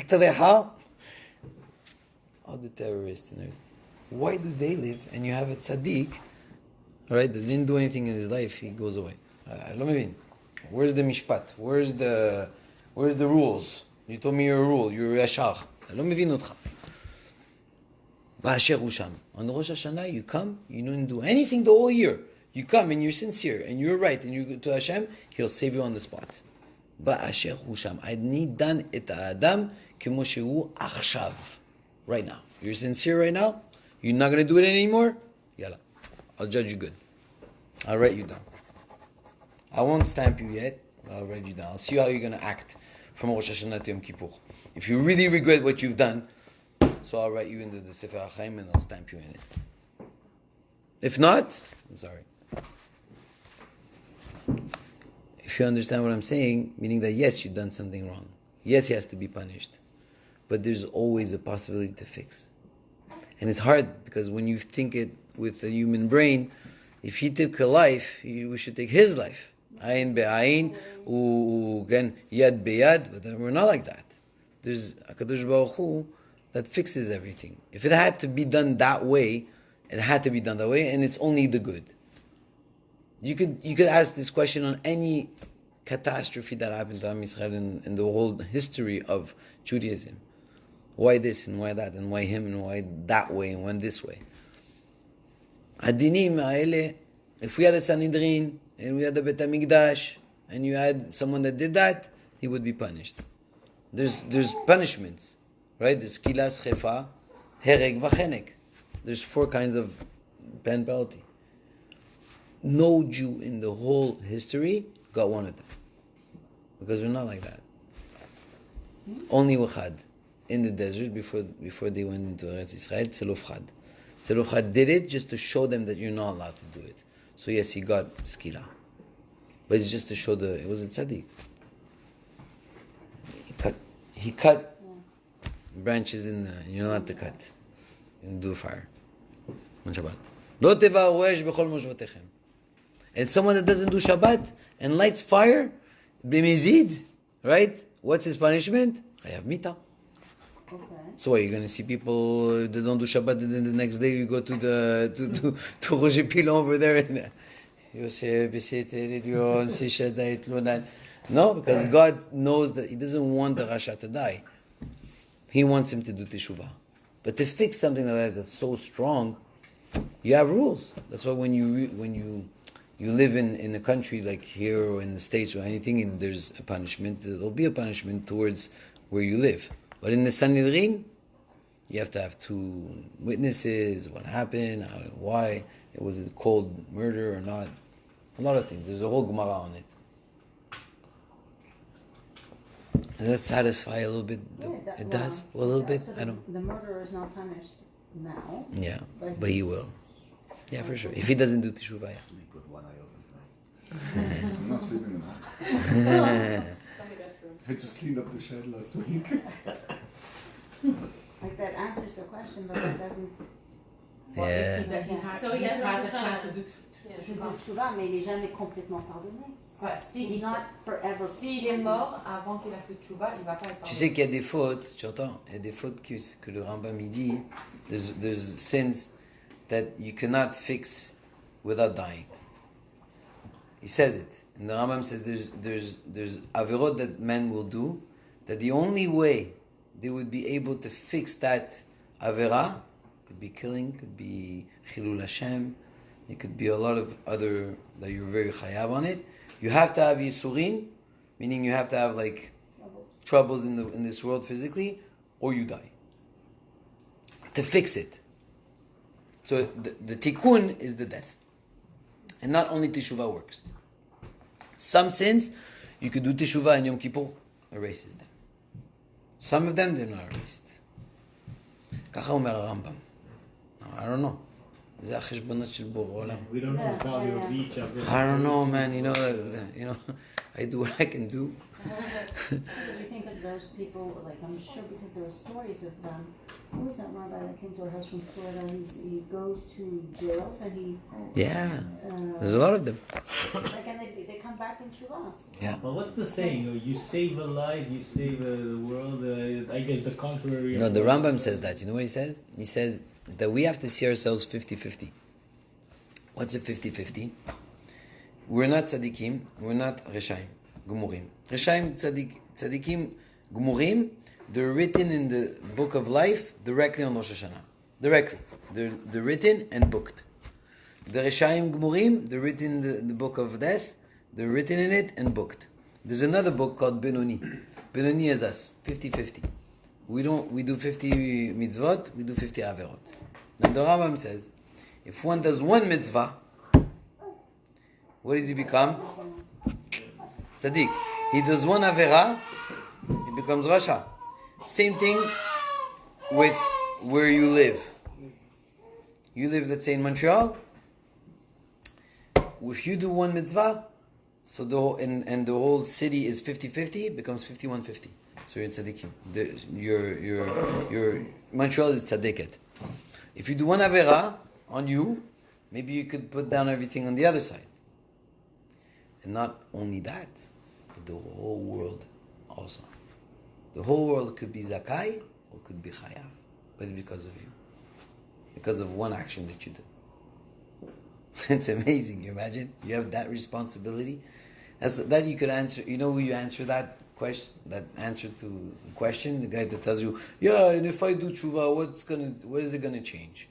طريحة. All the terrorists and everything. Why do they live and you have a tzaddik, right, that didn't do anything in his life, he goes away? I don't mean. Where's the mishpat? Where's the rules? You told me you're a rule. You're a yashar. I don't mבין אותך. Ba'asher hu sham. On the Rosh Hashanah, you come, you didn't do anything the whole year. You come and you're sincere and you're right and you go to Hashem, He'll save you on the spot. Ba'asher hu sham. אני דן את האדם כמו שהוא עכשיו. Right now. You're sincere right now? You're not going to do it anymore? Yalla. I'll judge you good. I'll write you down. I won't stamp you yet, but I'll write you down. I'll see how you're going to act from Rosh Hashanah to Yom Kippur. If you really regret what you've done, so I'll write you into the Sefer HaChaim and I'll stamp you in it. If not, I'm sorry. If you understand what I'm saying, meaning that yes, you've done something wrong. Yes, he has to be punished. But there's always a possibility to fix. And it's hard because when you think it with a human brain, if he took a life, we should take his life. Ayin be'ayin, yad be'yad, but then we're not like that. There's HaKadosh Baruch Hu that fixes everything. If it had to be done that way, it had to be done that way, and it's only the good. You could ask this question on any catastrophe that happened to Am Yisrael in the whole history of Judaism. Why this and why that and why him and why that way and when this way? Hadinim ha'ele, if we had a Sanhedrin and we had a Bet HaMikdash and you had someone that did that, he would be punished. There's punishments, right? There's kilas, chefa, hereg, vachenek. There's 4 kinds of pen penalty. No Jew in the whole history got one of them. Because we're not like that. Only Wachad. In the desert, before they went into Eretz Israel, Tzelofchad. Tzelofchad did it just to show them that you're not allowed to do it. So yes, he got skila. But it's just to show it was a tzaddik. He cut branches you're not allowed to cut. You do fire. On Shabbat. Lo tevarosh b'chol moshvotechem. And someone that doesn't do Shabbat and lights fire, b'mizid, right? What's his punishment? Chayav mita. Okay. So what, you're going to see people that don't do Shabbat and then the next day you go to Roger Pilon over there and no, because God knows that He doesn't want the Rasha to die. He wants him to do Teshuvah. But to fix something like that that's so strong, you have rules. That's why when you live in a country like here or in the States or anything and there's a punishment, there'll be a punishment towards where you live. But in the Sanhedrin, you have to have 2 witnesses, what happened, why, was it cold murder or not? A lot of things. There's a whole Gemara on it. Does that satisfy a little bit? It does? Well, a little bit? So I don't... The murderer is not punished now. Yeah, but he will. Yeah, for sure. If he doesn't do Teshuvah, yeah. Sleep with one eye open tonight. I'm not sleeping in the I just cleaned up the shed last week. Like that answers the question, but that doesn't. Yeah. So he has a chance to do Je veux Teshuvah, mais il n'est jamais complètement pardonné. He's S'il not forever. est mort avant qu'il a fait tchouva, il va pas être Tu sais qu'il y a des fautes, tu entends? Il y a des fautes que le Rambam il dit. There's sins that you cannot fix without dying. He says it. And the Rambam says there's averot that men will do, that the only way they would be able to fix that avera, could be killing, could be chilul Hashem, it could be a lot of other, that you're very chayav on it. You have to have yisurin, meaning you have to have like troubles in this world physically, or you die. To fix it. So the tikkun is the death. And not only teshuvah works. Some sins, you could do teshuvah and Yom Kippur erases them. Some of them, they're not erased. ככה אומר הרמב"ם. I don't know. זה החשבונות של בורא עולם. We don't know the value of each of them. I don't know, man. You know, I do what I can do. What do you think of those people, like, I'm sure because there were stories of who was that rabbi that came to our house from Florida? He goes to jails and he Yeah, there's a lot of them. like, and they come back in tshuva. Yeah. Well, what's the saying? You save a life, you save the world. I guess the contrary. No, the Rambam says that. You know what he says? He says that we have to see ourselves 50-50. What's a 50-50? We're not tzaddikim, we're not reshaim, gumurim. Reshaim, tzaddikim, gumurim, they're written in the book of life directly on Rosh Hashanah. Directly. They're written and booked. The reshaim, gumurim, they're written in the book of death, they're written in it and booked. There's another book called Benoni. Benoni is us, 50-50. We do 50 mitzvot, we do 50 averot. And the Rambam says, if one does one mitzvah, what does he become? Tzaddik. He does one avera, he becomes Rasha. Same thing with where you live. You live, let's say, in Montreal. If you do one mitzvah, so the whole city is 50-50, it becomes 51-50. So you're tzaddikim. Your Montreal is tzaddiket. If you do one avera on you, maybe you could put down everything on the other side. And not only that, but the whole world also. The whole world could be zakai or could be chayav, but it's because of you. Because of one action that you do. It's amazing, you imagine? You have that responsibility. That you could answer. You know who you answer that question, that answer to the question? The guy that tells you, yeah, and if I do tshuva, what is it gonna change?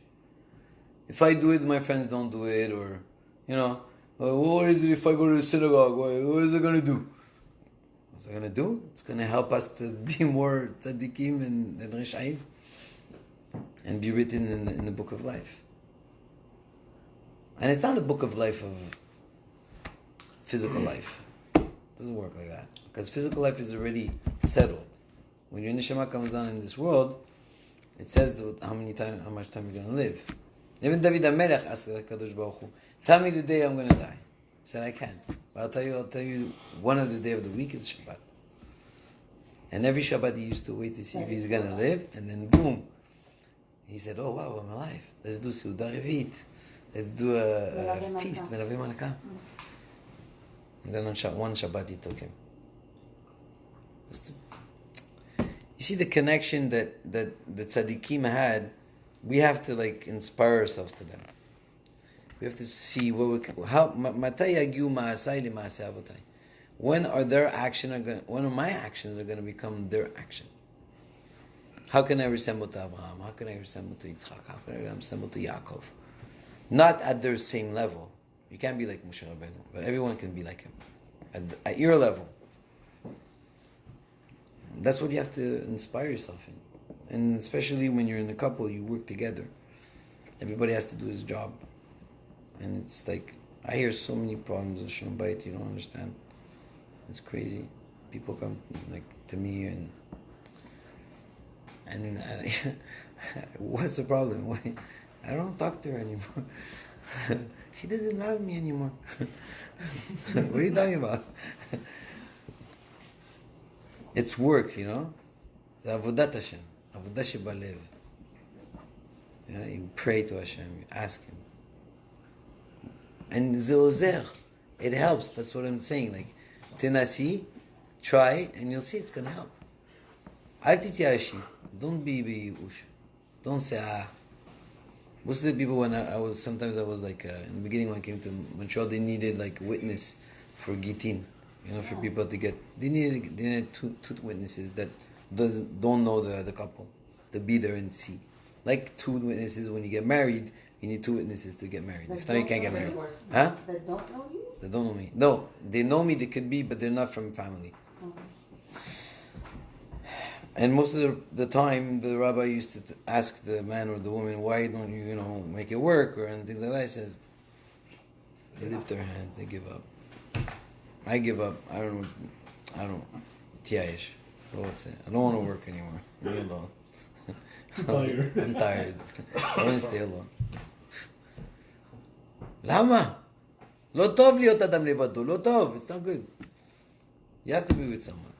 If I do it, my friends don't do it, or, you know, what is it if I go to the synagogue? What is it gonna do? What's it gonna do? It's gonna help us to be more tzaddikim and reshaim, and be written in the book of life. And it's not a book of life of physical life. It doesn't work like that. Because physical life is already settled. When your neshama comes down in this world, it says how much time you're going to live. Even David HaMelech asked the Kadosh Baruch Hu, tell me the day I'm going to die. He said, I can't. But I'll tell you one of the day of the week is Shabbat. And every Shabbat he used to wait to see if he's going to live, and then boom. He said, oh wow, I'm alive. Let's do Seudah Revit. Let's do a feast, Melavei Malka. And then on one Shabbat he took him. You see the connection that the tzaddikim had. We have to inspire ourselves to them. We have to see when are my actions are going to become their action. How can I resemble to Abraham? How can I resemble to Yitzchak? How can I resemble to Yaakov? Not at their same level. You can't be like Moshe Rabbeinu, but everyone can be like him at your level. That's what you have to inspire yourself in. And especially when you're in a couple, you work together. Everybody has to do his job. And it's like, I hear so many problems of Shalom Bayit, you don't understand. It's crazy. People come to me and what's the problem? Why? I don't talk to her anymore. She doesn't love me anymore. What are you talking about? It's work, you know. It's avodat Hashem, avodah shebalev. Yeah, you pray to Hashem, you ask Him, and zeozer, it helps. That's what I'm saying. Tenasi, try, and you'll see it's gonna help. Al tityashi, don't be beyush. Don't say Most of the people when I was in the beginning when I came to Montreal, they needed witness for gitin. For people to get, they needed two witnesses that don't know the couple, to be there and see. Like two witnesses when you get married, you need two witnesses to get married. If not, you can't get married. Huh? That don't know you? They don't know me. No, they know me, they could be, but they're not from family. And most of the time, the rabbi used to ask the man or the woman, why don't you, make it work, and things like that. He says, they lift their hands, they give up. I give up. I don't. Tiyayish. What's it? I don't want to work anymore. Leave me alone. I'm tired. I want to stay alone. Lama? Lo tov liot adam levado. Lo tov. It's not good. You have to be with someone.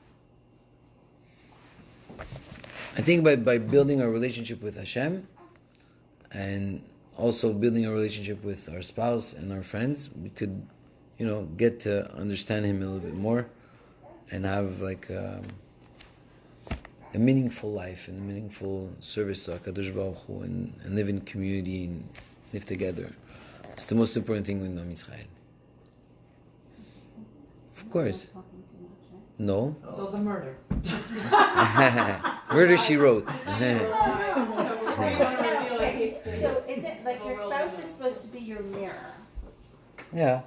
I think by building our relationship with Hashem and also building a relationship with our spouse and our friends, we could, get to understand Him a little bit more and have like a meaningful life and a meaningful service to HaKadosh Baruch Hu and live in community and live together. It's the most important thing with Am Yisrael. Of course. Talking too much, right? No. So the murder. Murder, she wrote. So is it like your spouse is supposed to be your mirror? Yeah.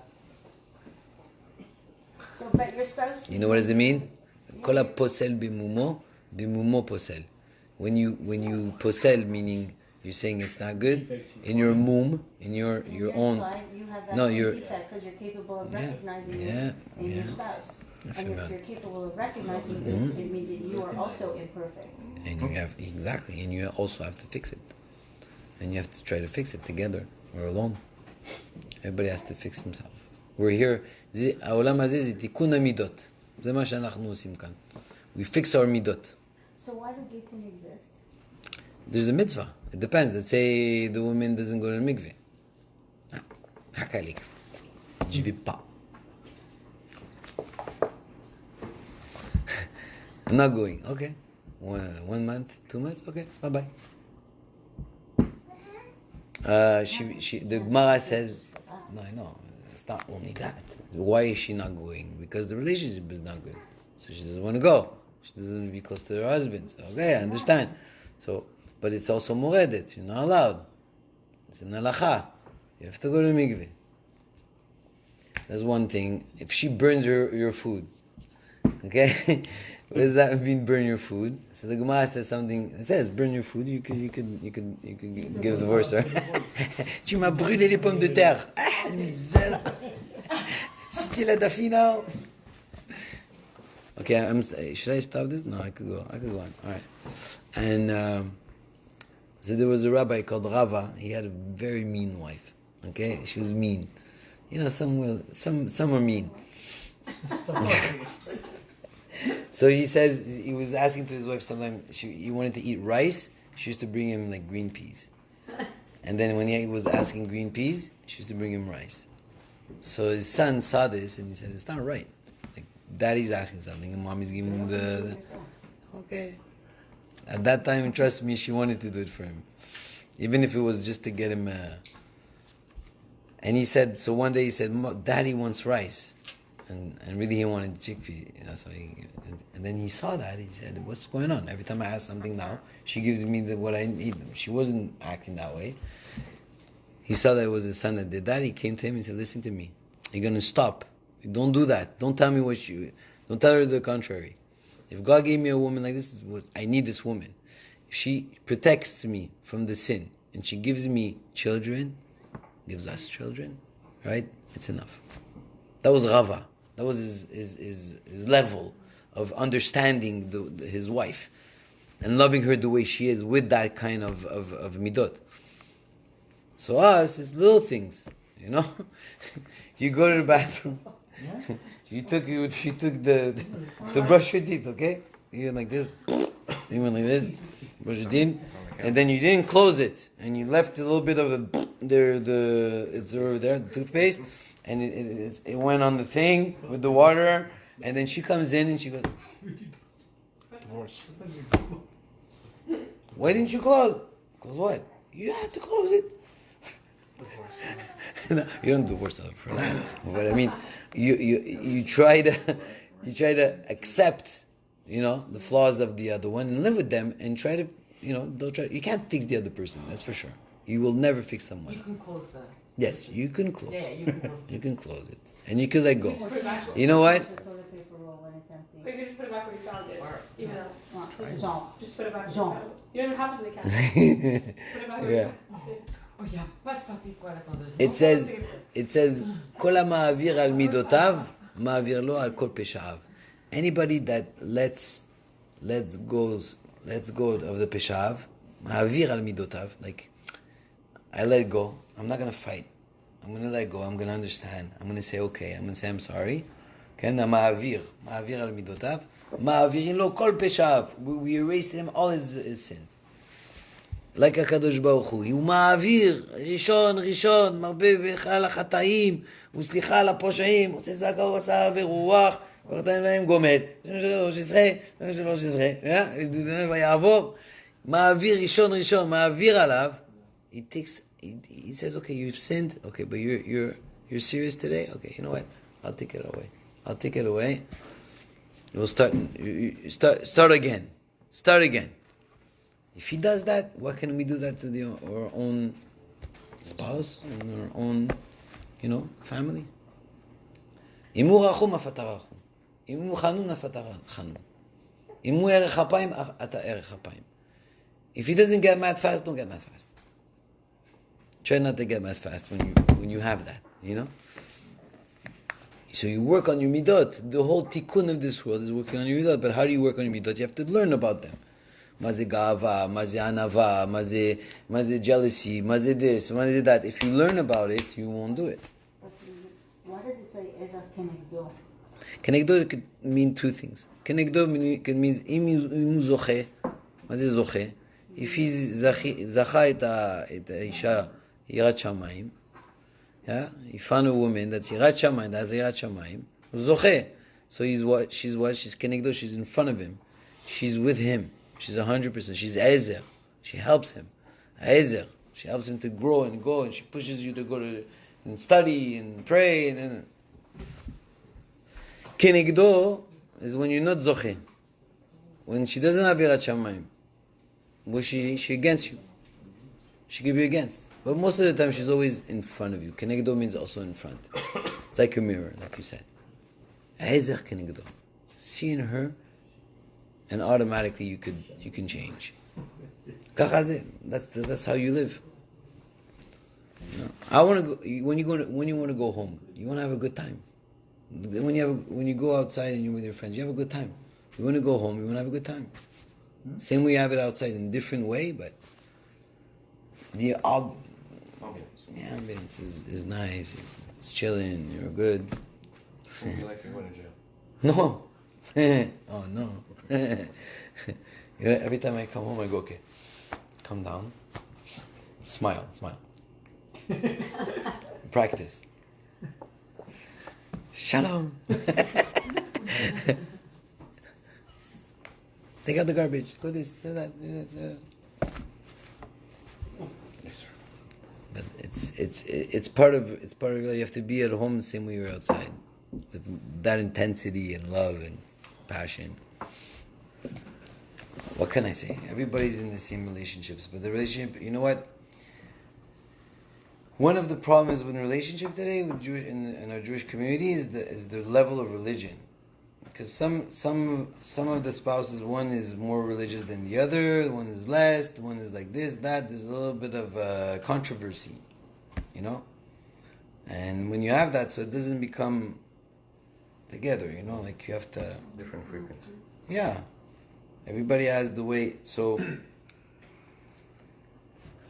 So, but your spouse. You know what does it mean? Kol posel bimumo posel. When you posel, meaning you're saying it's not good, in your mum, in your own. Inside, you have that No, same you're. defect because you're capable of Yeah, recognizing yeah, it in your yeah. spouse. I And feel if that. you're capable of recognizing it, it means that you are also imperfect. And you have exactly, and you also have to fix it, and you have to try to fix it together or alone. Everybody has to fix himself. We're here. העולם הזה זה תיקון המידות. זה מה שאנחנו עושים כאן. We fix our midot. So why do Gittin exist? There's a mitzvah. It depends. Let's say the woman doesn't go to the mikveh. Hakalik. Je vais pas. I'm not going. Okay. 1 month, 2 months. Okay. Bye bye. The Gemara says, no, I know. It's not only that. Why is she not going? Because the relationship is not good. So she doesn't want to go. She doesn't want to be close to her husband. So, okay, I understand. So, but it's also moredet. You're not allowed. It's an halacha. You have to go to mikveh. That's one thing. If she burns your food, okay, what does that mean? Burn your food. So the Gemara says something. It says burn your food. You could give the verse. Tu m'as brûlé les pommes de terre. Ah, misère. Still at the final. Okay, should I stop this? No, I could go on. All right. And so there was a rabbi called Rava. He had a very mean wife. Okay, she was mean. Some were mean. So he says he was asking to his wife sometimes he wanted to eat rice. She used to bring him like green peas, and then when he was asking green peas, she used to bring him rice. So his son saw this and he said, "It's not right. Like daddy's asking something and mommy's giving him the okay." At that time, trust me, she wanted to do it for him, even if it was just to get him. And he said, so one day he said, "Daddy wants rice." And really he wanted chickpea. That's why and then he saw that. He said, "What's going on? Every time I ask something now, she gives me what I need." She wasn't acting that way. He saw that it was his son that did that. He came to him and said, "Listen to me. You're going to stop. Don't do that. Don't tell me don't tell her the contrary. If God gave me a woman like this, I need this woman. If she protects me from the sin and she gives me children, gives us children, right? It's enough." That was Rava. That was his level of understanding his wife and loving her the way she is with that kind of midot. So us, it's little things, You go to the bathroom. She took the brush your teeth, okay? You went like this. You went like this. Brush your teeth, and then you didn't close it, and you left a little bit of it's over there, the toothpaste. And it went on the thing with the water, and then she comes in and she goes, "Divorce. Why didn't you close? Close what? You had to close it." No, you don't divorce her for that. But I mean, you try to accept, the flaws of the other one and live with them and try to, you can't fix the other person. That's for sure. You will never fix someone. You can close the. Yes, you can close. Yeah, you can close. You can close it, and you can let go. Put it back. You know what? It's a toilet paper roll when it's empty. Or you can just put it back where you found it. Or- Even though, Just don't. just put it back where you Jean. found it. You don't even have to put it in the cabinet. Put it back where Yeah. you found it. Oh, il n'y a pas de papier quoi la tondeuse. It says, "Kol ha'ma'avir al midotav, ma'avir lo al kol pesha'av." Anybody that lets go of the pesha'av, ma'avir al midotav, like I let go. I'm not gonna fight. I'm gonna let go. I'm gonna understand. I'm gonna say okay. I'm gonna say I'm sorry. כן, המעביר על מידותיו, מעבירים לו כל פשעיו. We erase him all his sins. like הקדוש ברוך הוא מעביר, ראשון, מרבה בכלל החטאים, הוא סליחה על הפושעים, רוצה צדקה ועשה ורוח, ורתיים להם גומד, שלוש עשרה, ויעבור, מעביר ראשון, מעביר עליו, he says, okay, you've sinned, okay, but you're serious today? Okay, you know what? I'll take it away. We'll start again. If he does that, why can't we do that to our own spouse and our own, family? אם הוא רחום, אף אתה רחום. אם הוא חנון, אף אתה חנון. אם הוא ערך אפיים, אתה ערך אפיים. If he doesn't get mad fast, don't get mad fast. Try not to get mad fast when you have that, So you work on your midot. The whole tikkun of this world is working on your midot. But how do you work on your midot? You have to learn about them. מה זה גאווה, מה זה ענווה, מה זה jealousy, מה זה this, מה זה that. If you learn about it, you won't do it. But why does it say Eza Kenegdo? Kenegdo could mean two things. Kenegdo means אם הוא זוכה, מה זה זוכה? If he זכה את האישה יראת שמיים, he found a woman that's יראת שמיים, that's יראת שמיים, הוא זוכה. So she's Kenegdo, she's in front of him. She's with him. She's 100%. She's Ezer. She helps him. Ezer. She helps him to grow and go, and she pushes you to go to and study and pray. And Kenegdo is when you're not zoche. When she doesn't have Yirat Shamayim. When she against you. She could be against. But most of the time she's always in front of you. Kenegdo means also in front. It's like a mirror, like you said. Ezer Kenegdo. See in her, and automatically you can change. That's how you live. I want to go when you want to go home. You want to have a good time. When you go outside and you're with your friends, you have a good time. You want to go home. You want to have a good time. Same way you have it outside in a different way, but the ambience is nice. It's chilling. You're good. Won't be like you're going to jail. No. Oh no. Every time I come home, I go, okay, come down, smile. Practice. Shalom. Take out the garbage. Go this, do that. Yes, sir. But it's part of you have to be at home the same way you're outside, with that intensity and love and passion. What can I say? Everybody's in the same relationships, but the relationship, you know what? One of the problems with relationship today with in our Jewish community is the level of religion, because some of the spouses, one is more religious than the other, one is less, one is like this, that. There's a little bit of controversy, and when you have that, so it doesn't become together, like you have to Different frequencies. Yeah. Everybody has the way, so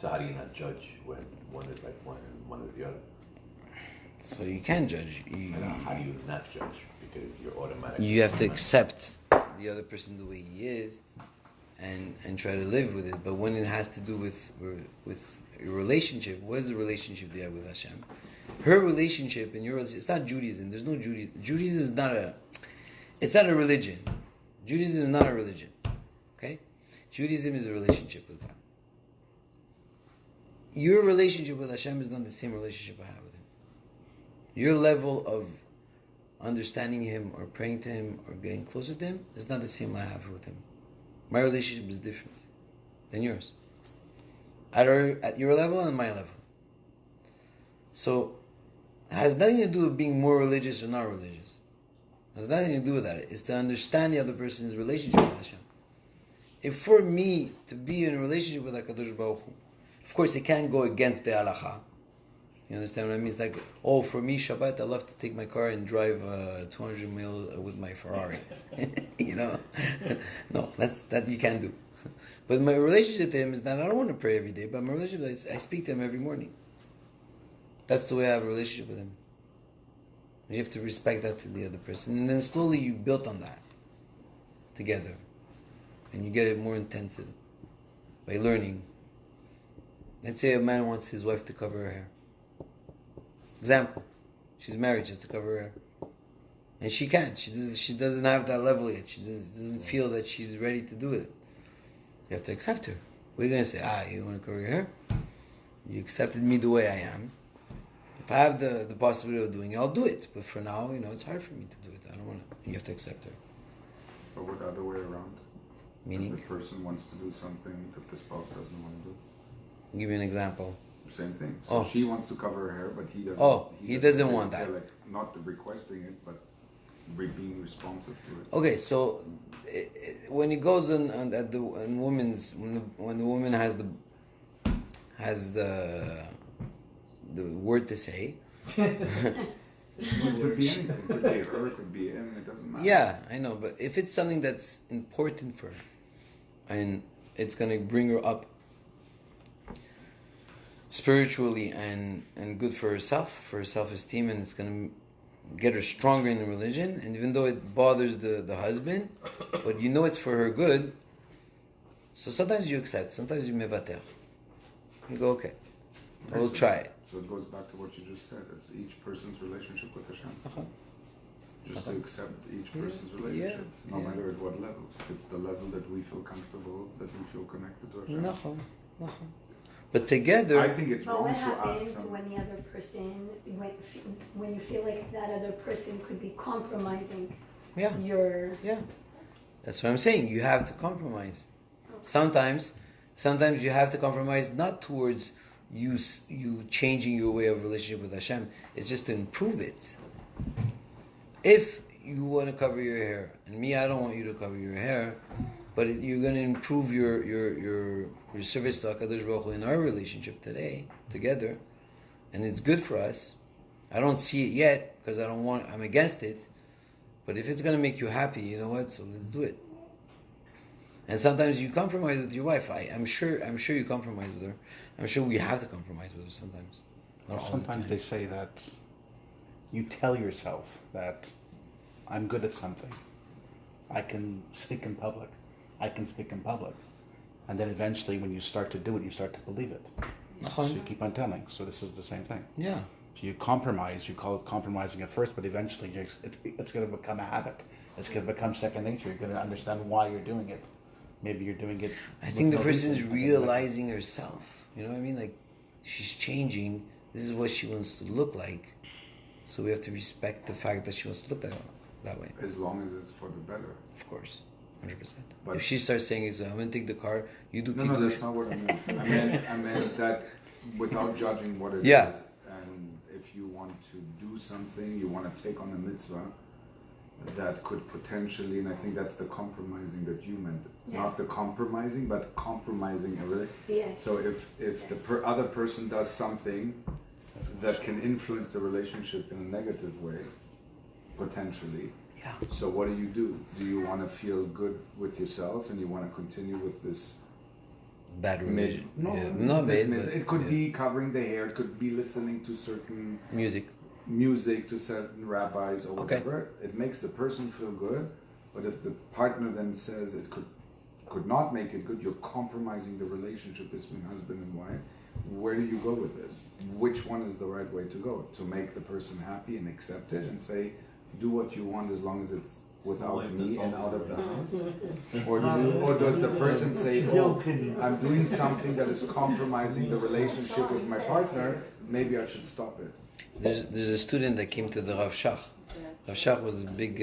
how do you not judge when one is like one and one is the other? so you can judge. How do you not judge? Because you're automatically... You have to accept the other person the way he is and try to live with it. But when it has to do with your relationship, what is the relationship you have with Hashem? Her relationship and your relationship, it's not Judaism. There's no Judaism. Judaism is not a religion. Judaism is not a religion. Okay? Judaism is a relationship with God. Your relationship with Hashem is not the same relationship I have with Him. Your level of understanding Him or praying to Him or getting closer to Him is not the same I have with Him. My relationship is different than yours. At your level and my level. So, it has nothing to do with being more religious or not religious. It has nothing to do with that. It's to understand the other person's relationship with Hashem. If for me to be in a relationship with HaKadosh Baruch Hu, of course it can't go against the halacha. You understand what I mean? It's like, for me, Shabbat, I love to take my car and drive 200 mile with my Ferrari. No, that you can't do. But my relationship to Him is that I don't want to pray every day, but my relationship is I speak to Him every morning. That's the way I have a relationship with Him. You have to respect that to the other person. And then slowly you build on that together. And you get it more intensive by learning. Let's say a man wants his wife to cover her hair. Example, she's married, she has to cover her hair. And she can't. She doesn't have that level yet. She doesn't feel that she's ready to do it. You have to accept her. What are you going to say? You want to cover your hair? You accepted me the way I am. If I have the possibility of doing it, I'll do it. But for now, it's hard for me to do it. I don't want to. You have to accept her. But what other way around? Meaning? If the person wants to do something that the spouse doesn't want to do. I'll give you an example. Same thing. So she wants to cover her hair, but he doesn't. He doesn't want that. Like not requesting it, but being responsive to it. Okay, so when it goes on at the woman's when the woman has the word to say. It could be anything. It could be her. It could be him. It doesn't matter. Yeah, I know, but if it's something that's important for her, and it's gonna bring her up spiritually and good for herself, for her self-esteem, and it's gonna get her stronger in the religion, and even though it bothers the husband, but it's for her good, so sometimes you accept, sometimes you mevater. You go, okay, we'll try it. So it goes back to what you just said. It's each person's relationship with Hashem. Uh-huh. Just to accept each person's relationship, no matter at what level. It's the level that we feel comfortable, that we feel connected to Hashem. But together, I think it's But wrong what to ask happens someone. when the other person, when you feel like that other person could be compromising your... Yeah, that's what I'm saying. You have to compromise. Sometimes you have to compromise not towards you changing your way of relationship with Hashem. It's just to improve it. If you want to cover your hair, and me, I don't want you to cover your hair, but you're going to improve your service to HaKadosh Baruch Hu in our relationship together, and it's good for us. I don't see it yet because I'm against it, but if it's going to make you happy, you know what? So let's do it. And sometimes you compromise with your wife. I'm sure you compromise with her. I'm sure we have to compromise with her sometimes. Not all the Sometimes time. they say that you tell yourself that I'm good at something. I can speak in public. And then eventually when you start to do it, you start to believe it. So you keep on telling. So this is the same thing. Yeah. So you compromise, you call it compromising at first, but eventually it's going to become a habit. It's going to become second nature. You're going to understand why you're doing it. Maybe you're doing it. I think the person is realizing herself. You know what I mean? Like, she's changing. This is what she wants to look like. So we have to respect the fact that she wants to look that way. As long as it's for the better. Of course. 100%. But if she starts saying, I'm going to take the car, you do No, kiddush. that's not what I meant. I meant that without judging what it Yeah. is, and if you want to do something, you want to take on a mitzvah, that could potentially, and I think that's the compromising that you meant. Yeah. Not the compromising, but compromising a really. Yes. So if the other person does something that can influence the relationship in a negative way, potentially. Yeah. So what do? Do you want to feel good with yourself and you want to continue with this Bad religion. No, Yeah. Not bad, but it could be covering the hair, it could be listening to certain music. to certain rabbis or whatever. It makes the person feel good, but if the partner then says it could not make it good, you're compromising the relationship between husband and wife. Where do you go with this? Which one is the right way to go? To make the person happy and accept it and say, do what you want as long as it's without me and out of the house? Or does the person say, I'm doing something that is compromising the relationship with my partner, maybe I should stop it? There's a student that came to the Rav Shach. Rav Shach was a big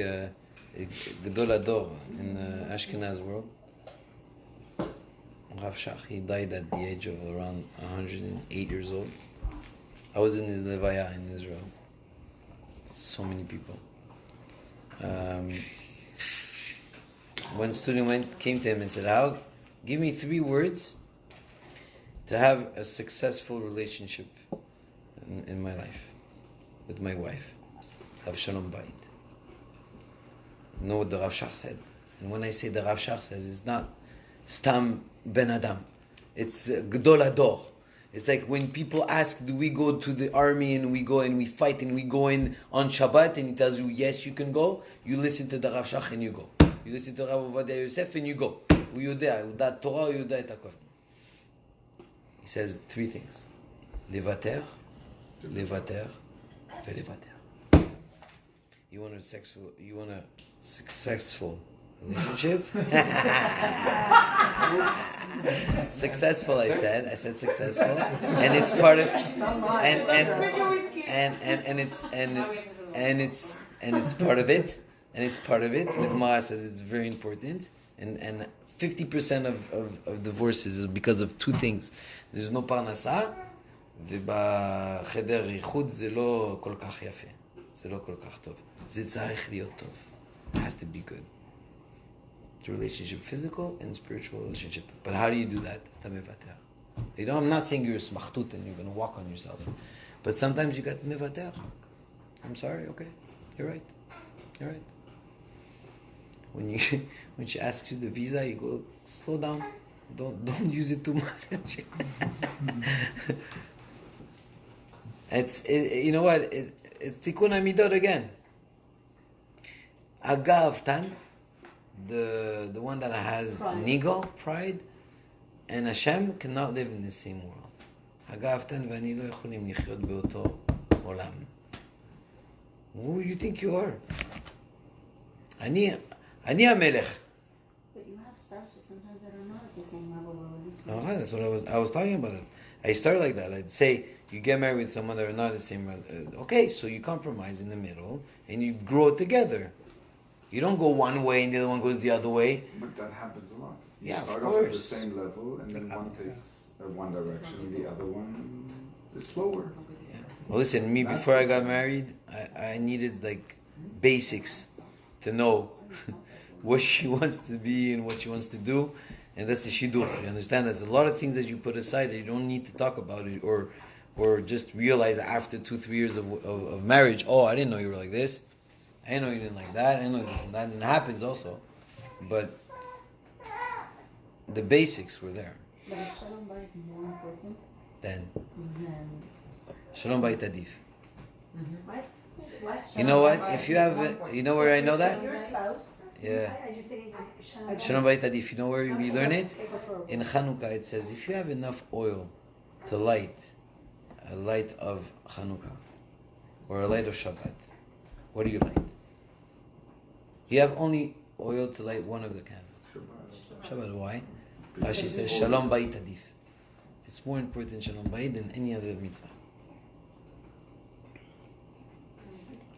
Gedol Ador in the Ashkenaz world. Rav Shach, he died at the age of around 108 years old. I was in his levaya in Israel. So many people. One student came to him and said, give me 3 words to have a successful relationship in my life with my wife. Have Shalom Bayit. You know what the Rav Shach said? And when I say the Rav Shach says, it's not Stam Ben Adam. It's Gdol Ador. It's like when people ask, do we go to the army and we go and we fight and we go in on Shabbat, and he tells you, yes, you can go. You listen to the Rav Shach and you go. You listen to Rav Ovadia Yosef and you go. הוא יודע, הוא יודע תורה, הוא יודע את הכל. He says 3 things. לוותר, לוותר, ולוותר. You want a successful relationship? Successful, I said successful. And it's part of and it's part of it. And it's part of it. The Gemara says it's very important. And 50% of divorces is because of 2 things. There's no parnasa, ובחדר ייחוד זה לא כל כך יפה. זה לא כל כך טוב. זה צריך להיות טוב. It has to be good. The relationship, physical and spiritual relationship. But how do you do that? אתה מוותר. You know, I'm not saying you're a smachtut and you're going to walk on yourself. But sometimes you got מוותר. I'm sorry, okay. You're right. You're right. When she asks you the visa, you go, slow down. Don't use it too much. You know what? It's tikkun hamidot again. Agavtan, the one that has an ego, pride, and Hashem cannot live in the same world. Agavtan v'ani lo יכולים לחיות באותו עולם. Who do you think you are? אני המלך. But you have spouses sometimes that are not at the same level or at least. Okay, that's what I was talking about. It. I start like that. I'd say you get married with someone that are not the same. Okay, so you compromise in the middle and you grow together. You don't go one way and the other one goes the other way. But that happens a lot. You Yeah, start of off at the course. same level, and then one takes one direction, and the other one is slower. Yeah. Well, listen, me before I got married, I needed like basics to know what she wants to be and what she wants to do, and that's the shidduch. You understand? There's a lot of things that you put aside that you don't need to talk about it or just realize after 2-3 years of marriage. Oh, I didn't know you were like this. I didn't know you didn't like that. I didn't know this and that. And it happens also, but the basics were there. But is Shalom Bayit more important Then than Shalom Bayit Adif. What? What? You know what? If you have, you know where I know that? Your spouse. Yeah. I just didn't even. Shalom Bayit Adif. You know where we learn it? In Chanukah it says, if you have enough oil to light a light of Chanukah or a light of Shabbat, what do you light? You have only oil to light one of the candles. Shabbat. Why? Rashi says, Shalom Bayit Adif. It's more important Shalom Bayit than any other mitzvah.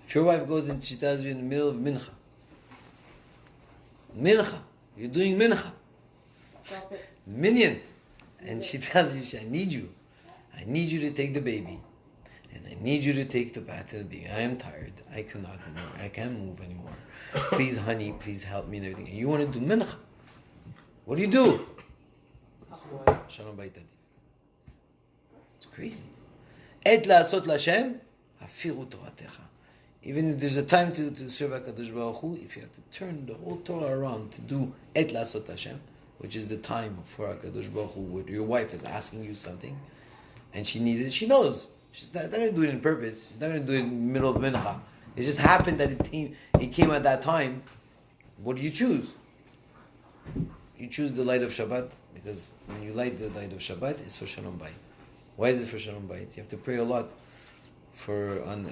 If your wife goes and she tells you in the middle of Mincha, you're doing Mincha, stop it? Minyan, and she tells you, I need you to take the baby, and I need you to take the bath of the baby. I am tired, I cannot anymore, I can't move anymore. Please, honey, please help me and everything. And you want to do Mincha. What do you do? Shalom Bayit Adif. It's crazy. Et la'asot l'Hashem, hafiru toratecha. Even if there's a time to serve HaKadosh Baruch Hu, if you have to turn the whole Torah around to do Et La'asot Hashem, which is the time for HaKadosh Baruch Hu, where your wife is asking you something, and she needs it, she knows. She's not going to do it on purpose. She's not going to do it in the middle of Mincha. It just happened that it came at that time. What do you choose? You choose the light of Shabbat, because when you light the light of Shabbat, it's for Shalom Bayit. Why is it for Shalom Bayit? You have to pray a lot in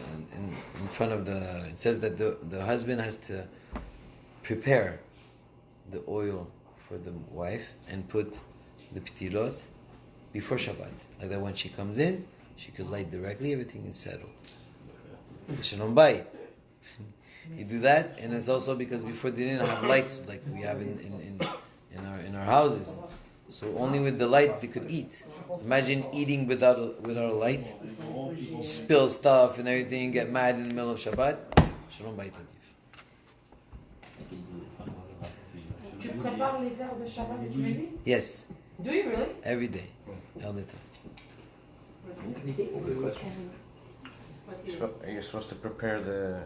front of the. It says that the husband has to prepare the oil for the wife and put the ptilot before Shabbat, like that when she comes in, she could light directly. Everything is settled. Shalom Bayit. You do that, and it's also because before they didn't have lights like we have in our houses. So only with the light they could eat. Imagine eating without a light. You spill stuff and everything, get mad in the middle of Shabbat. Shalom Bayit Adif. Tu prépares les verres de Shabbat et tu les lis? Yes. Do you really? Every day. All the time. You're supposed to prepare the